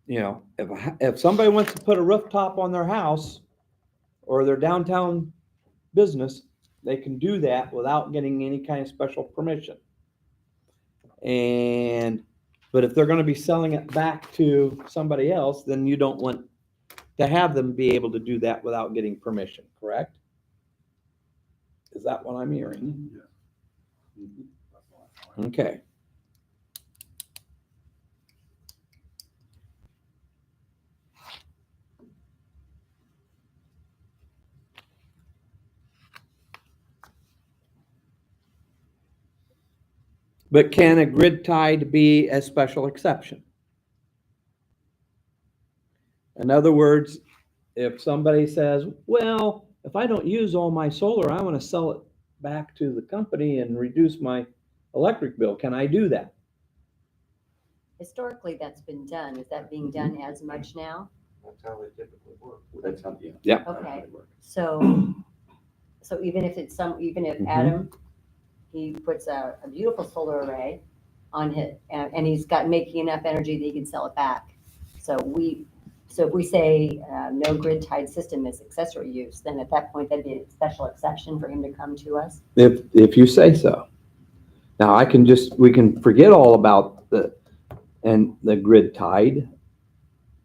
S1: if somebody wants to put a rooftop on their house or their downtown business, they can do that without getting any kind of special permission. But if they're going to be selling it back to somebody else, then you don't want to have them be able to do that without getting permission, correct? Is that what I'm hearing? Okay. But can a grid tied be a special exception? In other words, if somebody says, well, if I don't use all my solar, I want to sell it back to the company and reduce my electric bill, can I do that?
S3: Historically, that's been done. Is that being done as much now?
S7: That's how they typically work. That's how, yeah.
S1: Yeah.
S7: That's how
S3: Okay.
S7: they work.
S3: So even if
S1: Mhm.
S3: Adam, he puts a beautiful solar array on his, and he's got making enough energy that he can sell it back. So if we say no grid tied system is accessory use, then at that point, that'd be a special exception for him to come to us.
S1: If you say so. Now we can forget all about the grid tied.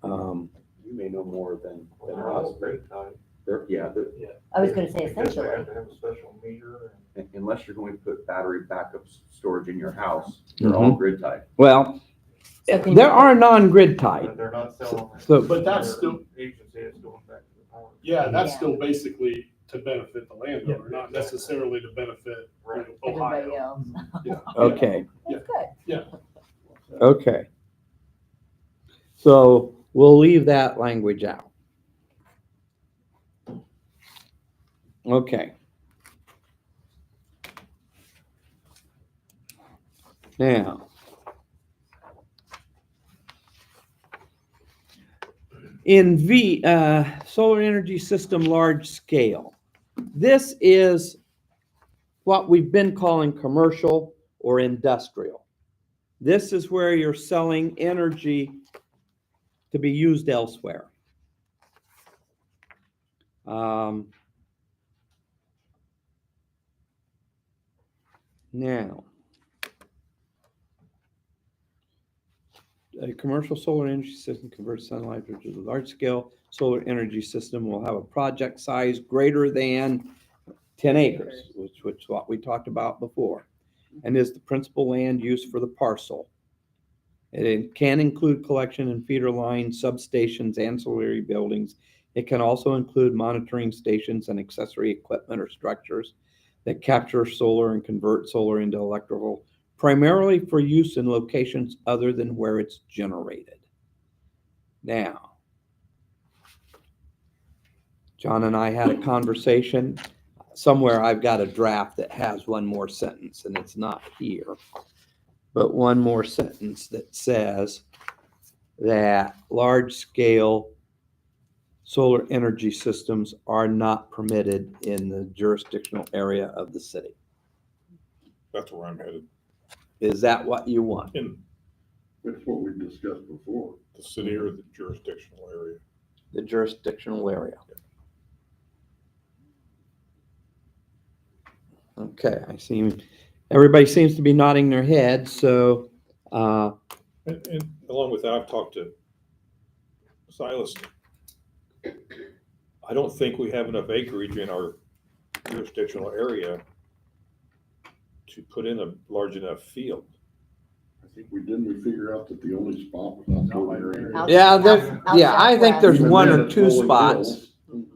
S7: You may know more than us. Yeah,
S3: I was gonna say
S2: Because they
S3: essentially.
S2: have to have a special meter.
S7: unless you're going to put battery backup storage in your house, they're all grid tied.
S1: Well,
S3: So can
S1: there
S3: you-
S1: are non-grid type.
S2: But they're not selling. it.
S1: So-
S8: But that's still-
S2: Agency is going back to the power.
S8: Yeah, that's
S3: Yeah.
S8: still basically to benefit the landowner, not necessarily to benefit
S2: Right.
S3: Everybody
S8: Ohio.
S3: else.
S8: Yeah.
S1: Okay,
S3: That's good.
S1: okay. So we'll leave that language out. Okay. Now. In solar energy system large scale. This is what we've been calling commercial or industrial. This is where you're selling energy to be used elsewhere. Now, a commercial solar energy system converts sunlight to a large-scale solar energy system will have a project size greater than 10 acres, which is what we talked about before, and is the principal land use for the parcel. It can include collection and feeder lines, substations, ancillary buildings. It can also include monitoring stations and accessory equipment or structures that capture solar and convert solar into electrical, primarily for use in locations other than where it's generated. Now, John and I had a conversation. Somewhere I've got a draft that has one more sentence, and it's not here, but one more sentence that says that large-scale solar energy systems are not permitted in the jurisdictional area of the city.
S2: That's where I'm headed.
S1: Is that what you want?
S2: In
S5: That's what we discussed before.
S2: the city or the jurisdictional area.
S1: The jurisdictional area. Okay, I see. Everybody seems to be nodding their head, so,
S2: And along with that, I've talked to Silas. I don't think we have enough acreage in our jurisdictional area to put in a large enough field.
S5: I think we figure out that the only spot was out there.
S3: Out-
S1: yeah,
S3: out
S1: yeah, I think there's
S5: Even
S1: one
S5: then,
S1: or
S5: it's
S1: two
S5: rolling
S1: spots.
S5: hills.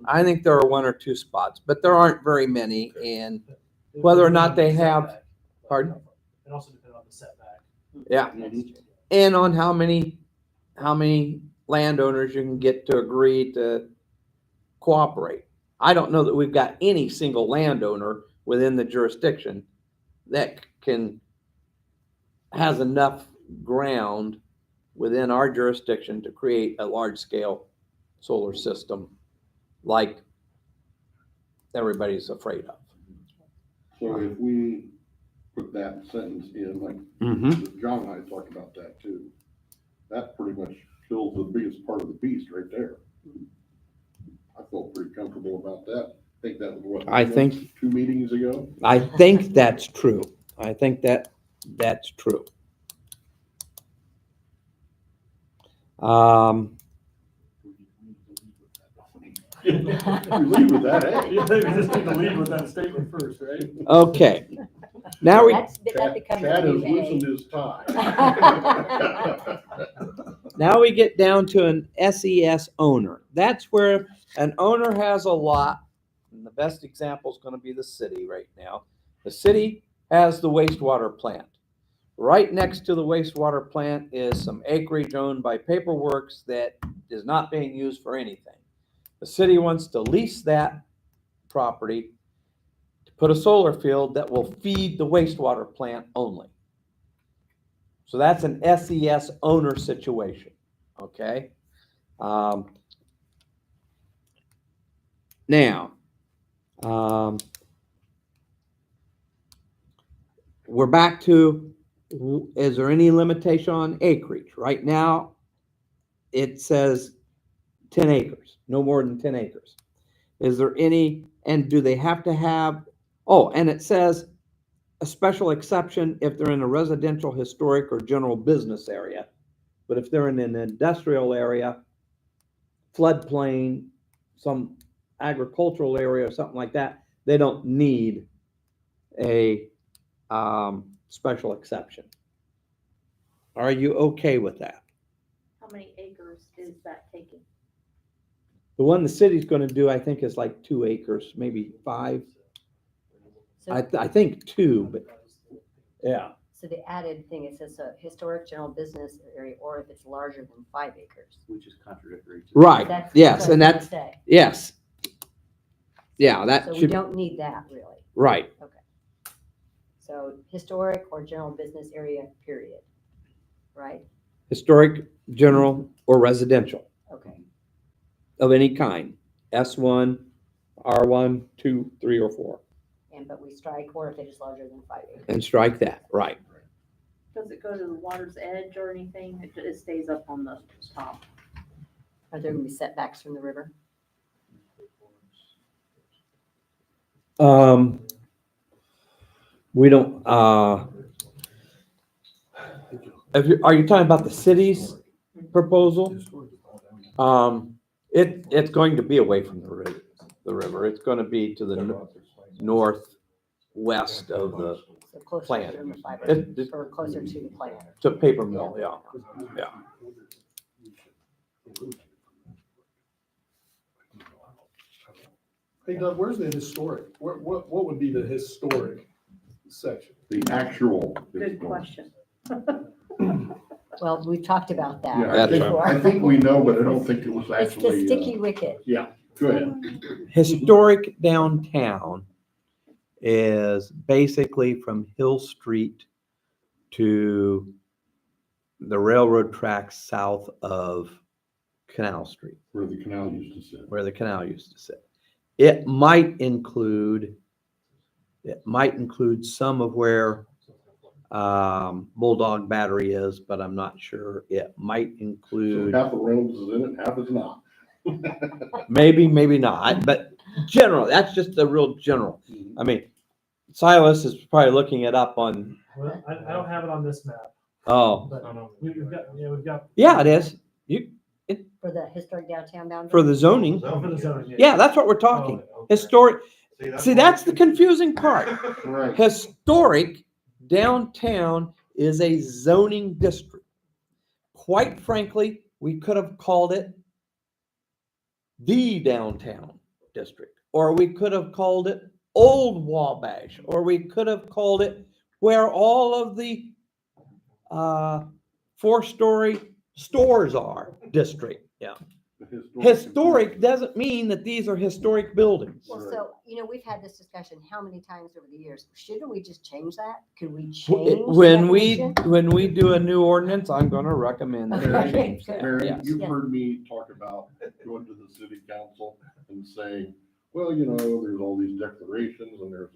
S1: I think there are one or two spots, but there aren't very many, and whether or not they have, pardon?
S11: It also depends on the setback.
S1: Yeah, and on how many landowners you can get to agree to cooperate. I don't know that we've got any single landowner within the jurisdiction that has enough ground within our jurisdiction to create a large-scale solar system like everybody's afraid of.
S5: So if we put that sentence in, like
S1: Mm-hmm.
S5: John and I talked about that too, that pretty much kills the biggest part of the beast right there. I felt pretty comfortable about that. I think that was what?
S1: I think-
S5: 2 meetings ago?
S1: I think that's true. I think that's true.
S5: We leave with that, eh?
S8: You just need to lead with that statement first, right?
S1: Okay. Now we,
S3: That becomes
S5: Chad
S3: a
S5: has
S3: new
S5: loosened
S3: A.
S5: his tie.
S1: now we get down to an SES owner. That's where an owner has a lot, and the best example is going to be the city right now. The city has the wastewater plant. Right next to the wastewater plant is some acreage owned by Paperworks that is not being used for anything. The city wants to lease that property to put a solar field that will feed the wastewater plant only. So that's an SES owner situation, okay? Now, we're back to, is there any limitation on acreage? Right now, it says 10 acres, no more than 10 acres. Is there any, and do they have to have, oh, and it says a special exception if they're in a residential, historic, or general business area. But if they're in an industrial area, floodplain, some agricultural area or something like that, they don't need a, special exception. Are you okay with that?
S10: How many acres is that taking?
S1: The one the city's gonna do, I think, is like 2 acres, maybe 5.
S3: So,
S1: I think 2, but yeah.
S3: so the added thing, it says a historic general business area, or if it's larger than 5 acres.
S7: Which is contradictory to.
S1: Right,
S3: That's
S1: yes,
S3: what
S1: and
S3: I was
S1: that's,
S3: gonna say.
S1: yes. Yeah, that
S3: So we
S1: should,
S3: don't need that really.
S1: right.
S3: So historic or general business area, period. Right?
S1: Historic, general, or residential
S3: Okay.
S1: of any kind. S1, R1, 2, 3, or 4.
S3: But we strike or if it is larger than 5 acres.
S1: And strike that, right.
S10: Does it go to the water's edge or anything? It stays up on the top.
S3: Are there gonna be setbacks from the river?
S1: We don't, are you talking about the city's proposal? It's going to be away from the river. It's gonna be to the northwest of the,
S3: So closer
S1: Plant.
S3: to the 5
S1: It-
S3: acres, or closer to the plant.
S1: to paper mill, yeah, yeah.
S8: Hey Doug, where's the historic? What would be the historic section?
S5: The actual.
S10: Good question.
S3: Well, we've talked about that
S5: Yeah,
S1: That's
S3: before.
S5: I think we know, but I don't think it was
S3: It's the
S5: actually.
S3: sticky wicket.
S5: Yeah, go ahead.
S1: Historic downtown is basically from Hill Street to the railroad tracks south of Canal Street,
S5: Where the canal used to sit.
S1: where the canal used to sit. It might include some of where Bulldog Battery is, but I'm not sure. It might
S5: So
S1: include,
S5: half of Reynolds is in it, half is not.
S1: maybe not, but general, that's just the real general. I mean, Silas is probably looking it up on,
S11: Well, I don't have it on this map,
S1: oh,
S11: but we've got.
S1: yeah, it is.
S3: For the historic downtown boundary?
S1: For the zoning.
S11: Oh, for the zoning,
S1: Yeah, that's what we're talking. Historic, see, that's the confusing part.
S5: Right.
S1: Historic downtown is a zoning district. Quite frankly, we could have called it the downtown district, or we could have called it Old Wabash, or we could have called it where all of the 4-story stores are district. Yeah. Historic doesn't mean that these are historic buildings.
S3: Well, so, we've had this discussion how many times over the years? Shouldn't we just change that? Could we change the
S1: When we
S3: definition?
S1: do a new ordinance, I'm gonna recommend that we
S3: Okay,
S1: change
S3: good.
S1: that.
S5: Mary,
S1: Yes.
S5: you've
S3: Yes.
S5: heard me talk about going to the city council and saying, well, there's all these declarations and there's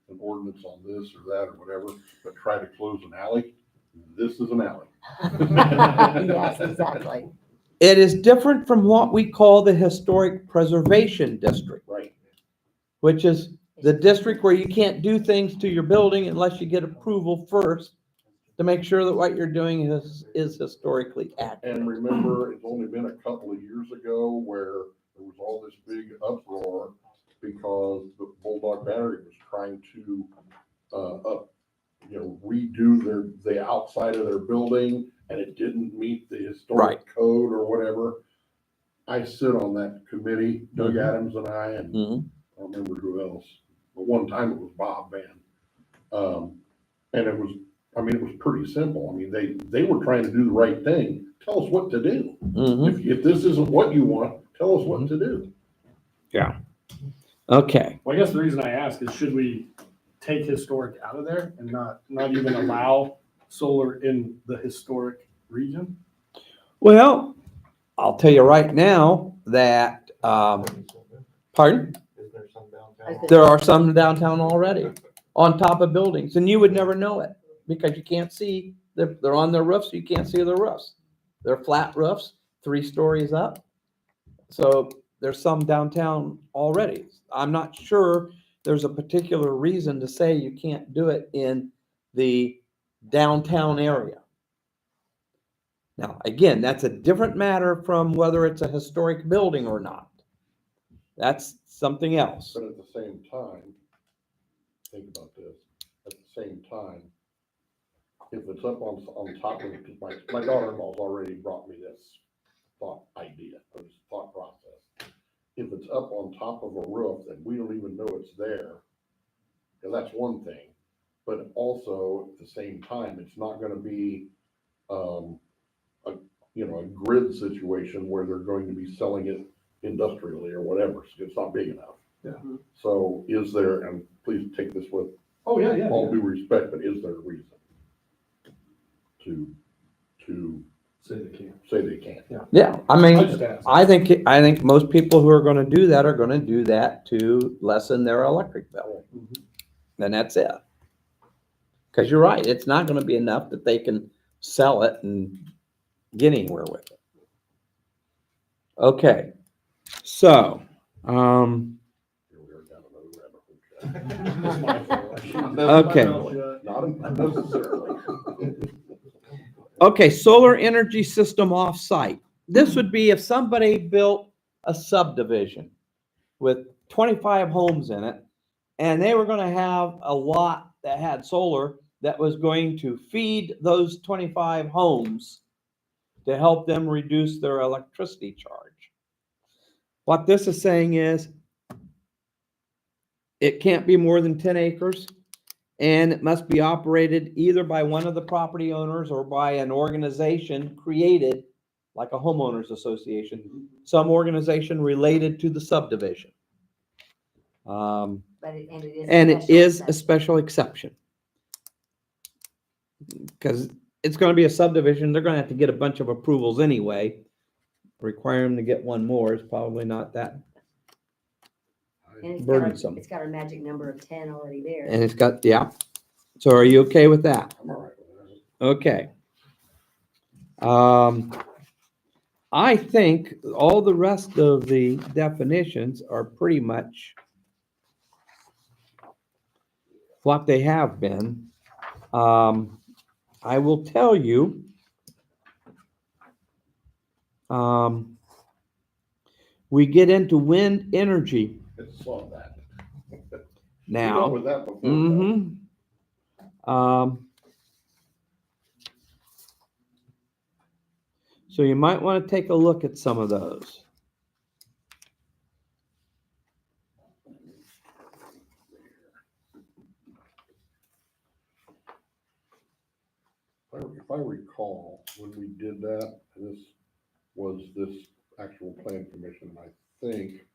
S5: an ordinance on this or that or whatever, but try to close an alley. This is an alley.
S3: Yes, exactly.
S1: It is different from what we call the historic preservation district,
S5: Right.
S1: which is the district where you can't do things to your building unless you get approval first to make sure that what you're doing is historically accurate.
S5: And remember, it's only been a couple of years ago where there was all this big uproar because the Bulldog Battery was trying to, redo the outside of their building and it didn't meet the historic code or whatever. I sit on that committee, Doug
S1: Mhm.
S5: Adams and I, and
S1: Mhm.
S5: I don't remember who else, but one time it was Bob Van. And it was pretty simple. I mean, they were trying to do the right thing. Tell us what to do.
S1: Mhm.
S5: If this isn't what you want, tell us what to do.
S1: Okay.
S8: Well, I guess the reason I ask is should we take historic out of there and not even allow solar in the historic region?
S1: Well, I'll tell you right now that, pardon? There are some downtown already on top of buildings, and you would never know it because you can't see, they're on their roofs, you can't see the roofs. They're flat roofs, 3 stories up. So there's some downtown already. I'm not sure there's a particular reason to say you can't do it in the downtown area. Now, again, that's a different matter from whether it's a historic building or not. That's something else.
S5: But at the same time, think about this, at the same time, if it's up on top of, my daughter-in-law's already brought me this thought idea, or this thought process. If it's up on top of a roof and we don't even know it's there, and that's one thing, but also at the same time, it's not gonna be, a grid situation where they're going to be selling it industrially or whatever, so it's not big enough.
S2: Yeah.
S5: So is there, and please take this with
S2: Oh, yeah.
S5: all due respect, but is there a reason to
S2: Say they can.
S5: say they can't?
S1: Yeah, I
S2: I
S1: mean,
S2: just asked.
S1: I think most people who are gonna do that are gonna do that to lessen their electric bill. And that's it. Cause you're right, it's not gonna be enough that they can sell it and get anywhere with it. Okay, so,
S5: Here we are down another rabbit hole.
S1: okay.
S5: Not necessarily.
S1: Okay, solar energy system off-site. This would be if somebody built a subdivision with 25 homes in it, and they were gonna have a lot that had solar that was going to feed those 25 homes to help them reduce their electricity charge. What this is saying is it can't be more than 10 acres. And it must be operated either by one of the property owners or by an organization created, like a homeowners association, some organization related to the subdivision.
S3: But it is.
S1: And it
S3: special
S1: is a
S3: exception.
S1: special exception. Because it's gonna be a subdivision, they're gonna have to get a bunch of approvals anyway. Require them to get one more is probably not that,
S3: And it's
S1: burdensome.
S3: It's got a magic number of 10 already there.
S1: and it's got, yeah. So are you okay with that?
S5: I'm all right with that.
S1: Okay. I think all the rest of the definitions are pretty much what they have been. I will tell you, we get into wind energy
S5: It's saw that. We dealt
S1: now.
S5: with that before.
S1: Mm-hmm. So you might want to take a look at some of those.
S5: If I recall, when we did that, and this was this actual plan commission, and I think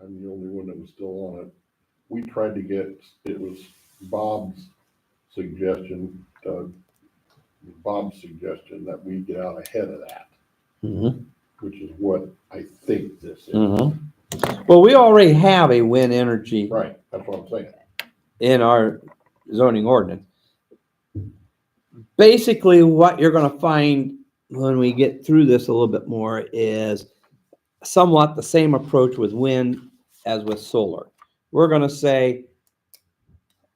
S5: I'm the only one that was still on it. We tried to get, it was Bob's suggestion, that we get out ahead of that,
S1: Mm-hmm.
S5: which is what I think this is.
S1: Mm-hmm. Well, we already have a wind energy
S5: Right, that's what I'm saying.
S1: in our zoning ordinance. Basically, what you're gonna find when we get through this a little bit more is somewhat the same approach with wind as with solar. We're gonna say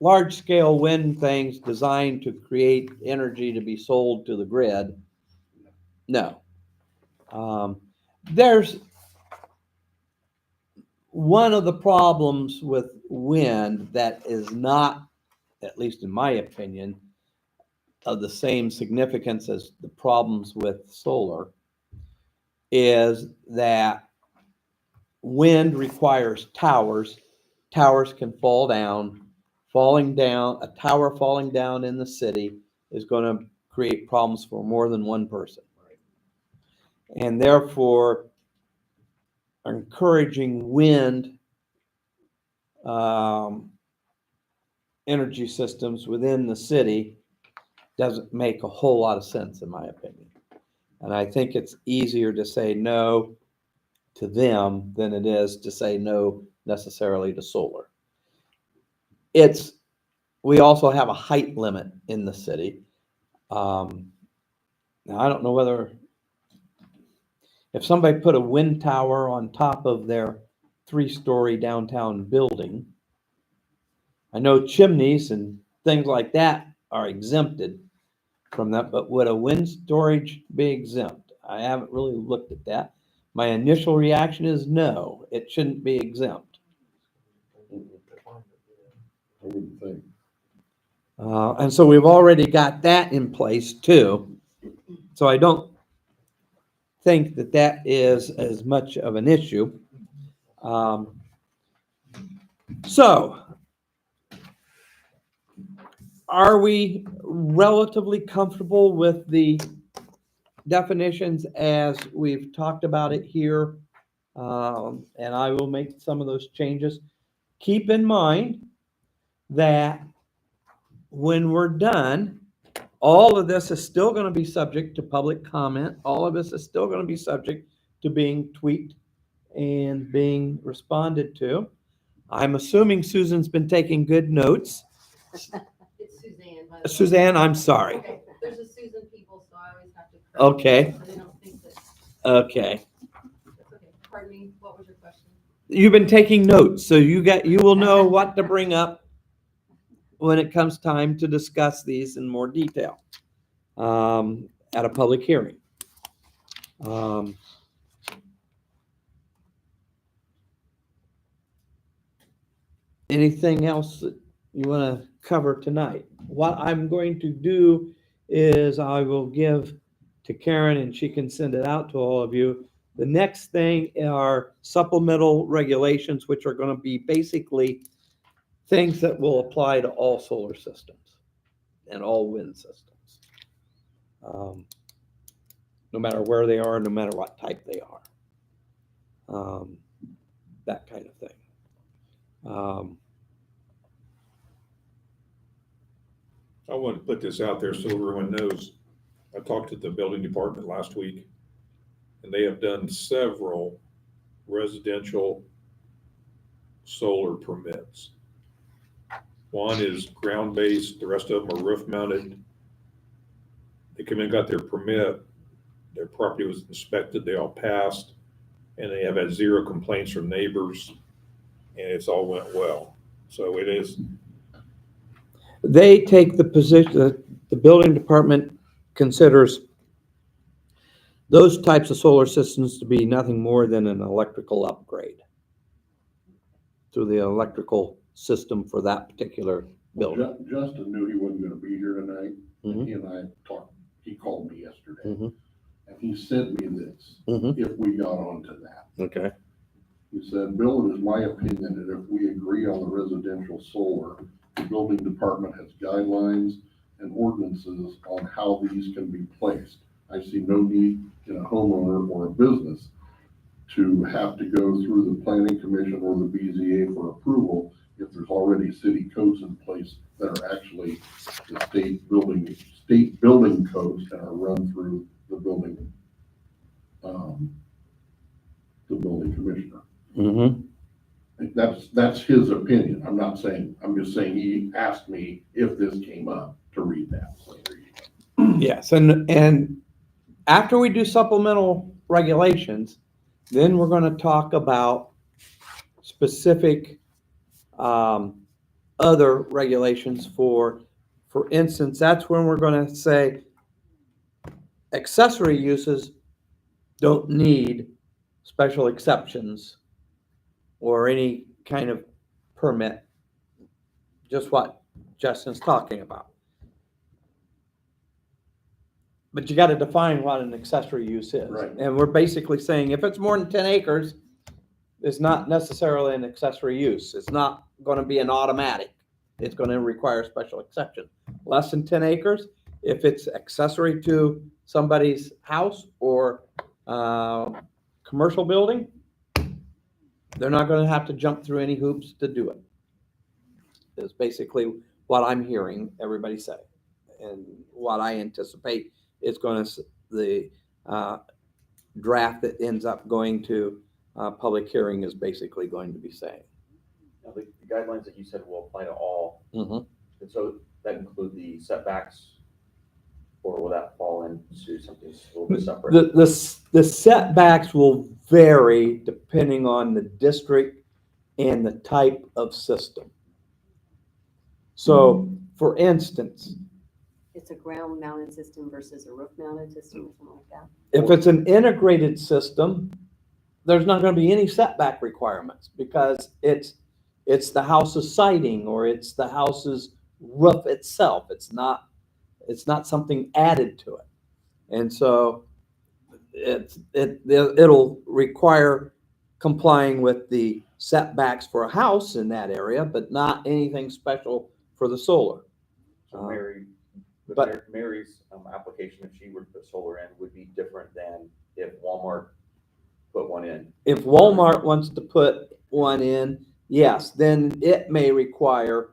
S1: large-scale wind things designed to create energy to be sold to the grid. No. There's one of the problems with wind that is not, at least in my opinion, of the same significance as the problems with solar, is that wind requires towers. Towers can fall down. A tower falling down in the city is going to create problems for more than one person. And therefore, encouraging wind energy systems within the city doesn't make a whole lot of sense, in my opinion. And I think it's easier to say no to them than it is to say no necessarily to solar. We also have a height limit in the city. Now, I don't know whether, if somebody put a wind tower on top of their 3-story downtown building, I know chimneys and things like that are exempted from that, but would a wind storage be exempt? I haven't really looked at that, My initial reaction is no, it shouldn't be exempt.
S5: I wouldn't think.
S1: And so we've already got that in place too. So I don't think that that is as much of an issue. So are we relatively comfortable with the definitions as we've talked about it here? And I will make some of those changes. Keep in mind that when we're done, all of this is still going to be subject to public comment. All of this is still going to be subject to being tweaked and being responded to. I'm assuming Susan's been taking good notes.
S9: It's Suzanne, by the way.
S1: Suzanne, I'm sorry.
S9: Okay, there's a Susan people, so I always have to.
S1: Okay.
S9: So they don't think that,
S1: Okay.
S9: that's okay. Pardon me, what was your question?
S1: You've been taking notes, so you will know what to bring up when it comes time to discuss these in more detail at a public hearing. Anything else that you want to cover tonight? What I'm going to do is I will give to Karen and she can send it out to all of you. The next thing are supplemental regulations, which are going to be basically things that will apply to all solar systems and all wind systems. No matter where they are, no matter what type they are. That kind of thing.
S2: I want to put this out there so everyone knows. I talked to the building department last week, and they have done several residential solar permits. One is ground-based, the rest of them are roof-mounted. They come in and got their permit, their property was inspected, they all passed, and they have had zero complaints from neighbors, and it's all went well. So it is.
S1: They take the position that the building department considers those types of solar systems to be nothing more than an electrical upgrade to the electrical system for that particular building.
S5: Justin knew he wasn't gonna be here tonight,
S1: Mhm.
S5: and he and I talked, he called me yesterday,
S1: Mhm.
S5: and he sent me this,
S1: Mhm.
S5: if we got onto that.
S1: Okay.
S5: He said, Bill, it is my opinion that if we agree on the residential solar, the building department has guidelines and ordinances on how these can be placed. I see no need in a homeowner or a business to have to go through the planning commission or the BZA for approval if there's already city codes in place that are actually the state building codes that are run through the building commissioner.
S1: Mm-hmm.
S5: That's his opinion. I'm just saying he asked me if this came up to read that. So there you go.
S1: Yes, and after we do supplemental regulations, then we're going to talk about specific other regulations for instance, that's when we're going to say accessory uses don't need special exceptions or any kind of permit. Just what Justin's talking about. But you got to define what an accessory use is.
S5: Right.
S1: And we're basically saying if it's more than 10 acres, it's not necessarily an accessory use. It's not going to be an automatic. It's going to require special exception. Less than 10 acres, if it's accessory to somebody's house or commercial building, they're not going to have to jump through any hoops to do it. Is basically what I'm hearing everybody say. And what I anticipate is going to, the draft that ends up going to public hearing is basically going to be saying.
S7: Now, the guidelines that you said will apply to all,
S1: Mm-hmm.
S7: and so that include the setbacks, or will that fall into something a little bit separate?
S1: The setbacks will vary depending on the district and the type of system. So, for instance,
S3: It's a ground mounted system versus a roof mounted system or something like that.
S1: if it's an integrated system, there's not gonna be any setback requirements because it's the house's siding or it's the house's roof itself. It's not something added to it. And so it'll require complying with the setbacks for a house in that area, but not anything special for the solar.
S7: So Mary, but
S1: but-
S7: Mary's application, if she were to put solar in, would be different than if Walmart put one in.
S1: If Walmart wants to put one in, yes, then it may require,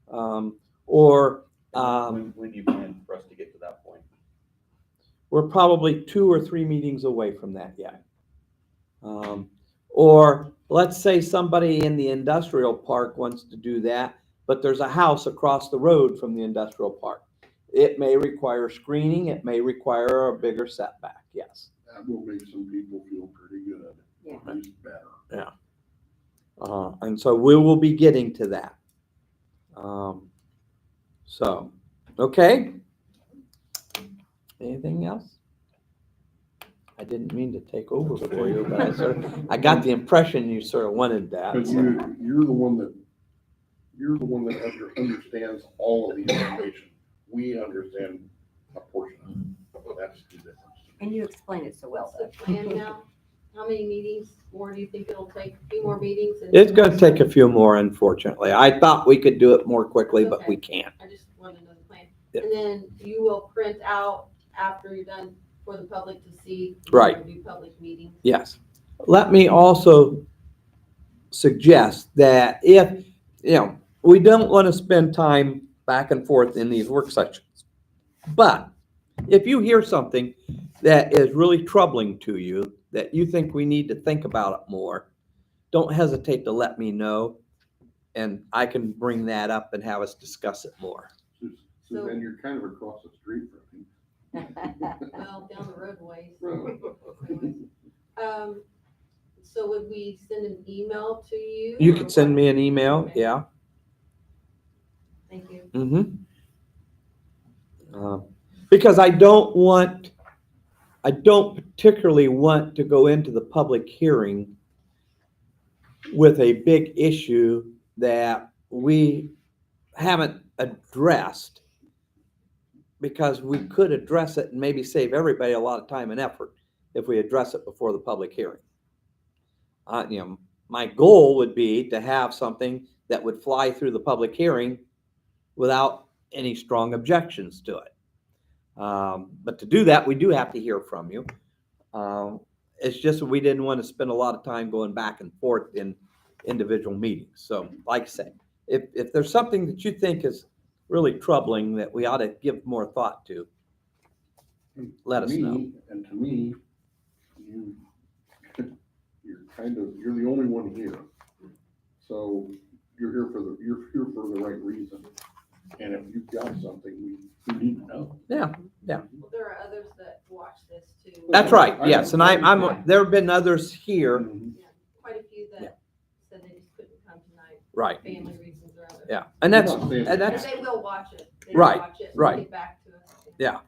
S1: or
S7: When do you plan for us to get to that point?
S1: we're probably 2 or 3 meetings away from that yet. Or let's say somebody in the industrial park wants to do that, but there's a house across the road from the industrial park. It may require screening, it may require a bigger setback, yes.
S5: That will make some people feel pretty good.
S3: Yeah.
S5: At least better.
S1: And so we will be getting to that. So, okay. Anything else? I didn't mean to take over for you, but I got the impression you sort of wanted that.
S5: But
S1: so.
S5: you're the one that understands all of the information. We understand a portion of it. That's the difference.
S3: And you explained it so well,
S9: What's the
S3: Doug.
S9: plan now? How many meetings more do you think it'll take? A few more meetings? and-
S1: It's gonna take a few more, unfortunately. I thought we could do it more quickly, but we can't.
S9: I just wanted to know the plan.
S1: Yeah.
S9: And then you will print out after you're done for the public to see.
S1: Right.
S9: Do public meetings.
S1: Yes. Let me also suggest that if, we don't want to spend time back and forth in these work sessions. But if you hear something that is really troubling to you, that you think we need to think about it more, don't hesitate to let me know. And I can bring that up and have us discuss it more.
S5: So then you're kind of across the street from me.
S9: Well, down the roadways. So would we send an email to you?
S1: You
S9: or
S1: could send
S9: what?
S1: me an email,
S9: Okay.
S1: yeah.
S9: Thank you.
S1: Because I don't particularly want to go into the public hearing with a big issue that we haven't addressed, because we could address it and maybe save everybody a lot of time and effort if we address it before the public hearing. My goal would be to have something that would fly through the public hearing without any strong objections to it. But to do that, we do have to hear from you. It's just that we didn't want to spend a lot of time going back and forth in individual meetings. So like I say, if there's something that you think is really troubling that we ought to give more thought to, let us know.
S5: And to me, you're the only one here. So you're here for the right reason. And if you've got something, we need to know.
S1: Yeah,
S9: Well, there are others that watch this too.
S1: that's right. Yes, and there have been others here.
S9: Yeah, quite a few that said they just couldn't come tonight,
S1: Right.
S9: family reasons or other.
S1: Yeah, and that's
S5: I'm not saying-
S9: But
S1: that's
S9: they will watch it. They
S1: Right,
S9: will watch it and
S1: right.
S9: Get back to us.
S1: Yeah.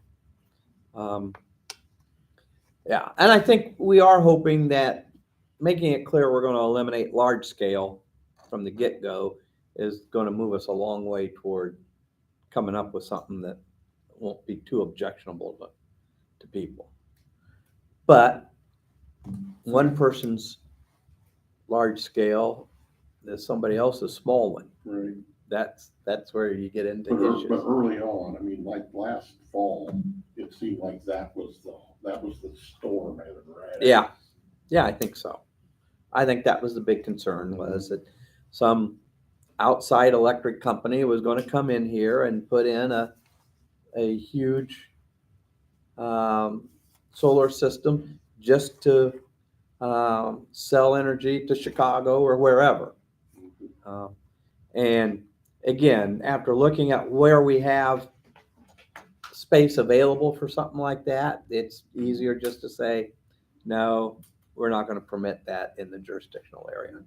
S1: Yeah, and I think we are hoping that making it clear we're going to eliminate large scale from the get-go is going to move us a long way toward coming up with something that won't be too objectionable to people. But one person's large scale is somebody else's small one.
S5: Right.
S1: That's where you get into
S5: But
S1: issues.
S5: early on, I mean, like last fall, it seemed like that was the storm headed right.
S1: Yeah, I think so. I think that was the big concern, was that some outside electric company was going to come in here and put in a huge solar system just to sell energy to Chicago or wherever. And again, after looking at where we have space available for something like that, it's easier just to say, no, we're not going to permit that in the jurisdictional area.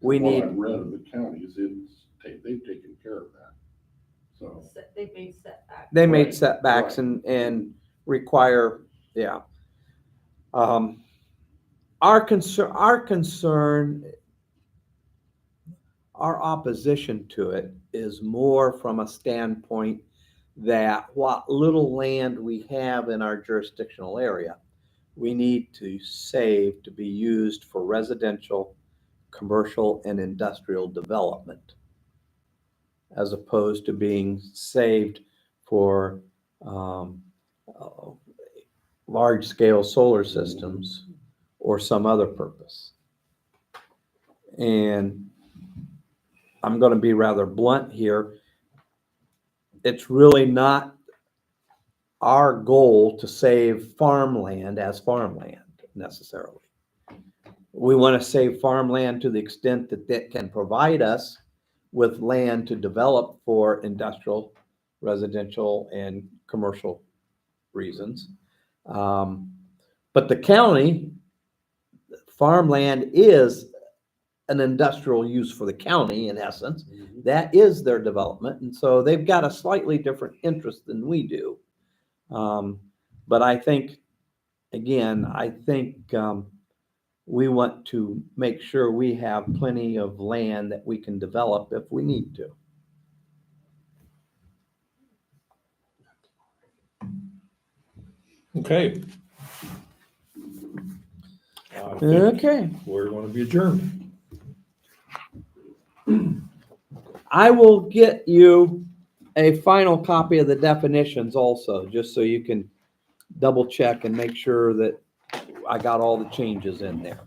S1: We
S5: What
S1: need,
S5: I've read of the counties, they've taken care of that. So,
S9: They've made setbacks.
S1: they made
S5: Right,
S1: setbacks
S5: right.
S1: and require, yeah. our opposition to it is more from a standpoint that what little land we have in our jurisdictional area, we need to save to be used for residential, commercial, and industrial development, as opposed to being saved for large-scale solar systems or some other purpose. And I'm going to be rather blunt here. It's really not our goal to save farmland as farmland necessarily. We want to save farmland to the extent that that can provide us with land to develop for industrial, residential, and commercial reasons. But the county, farmland is an industrial use for the county in essence. That is their development. And so they've got a slightly different interest than we do. But I think, again, we want to make sure we have plenty of land that we can develop if we need to.
S2: Okay. I think
S1: Okay.
S2: we're going to be adjourned.
S1: I will get you a final copy of the definitions also, just so you can double check and make sure that I got all the changes in there.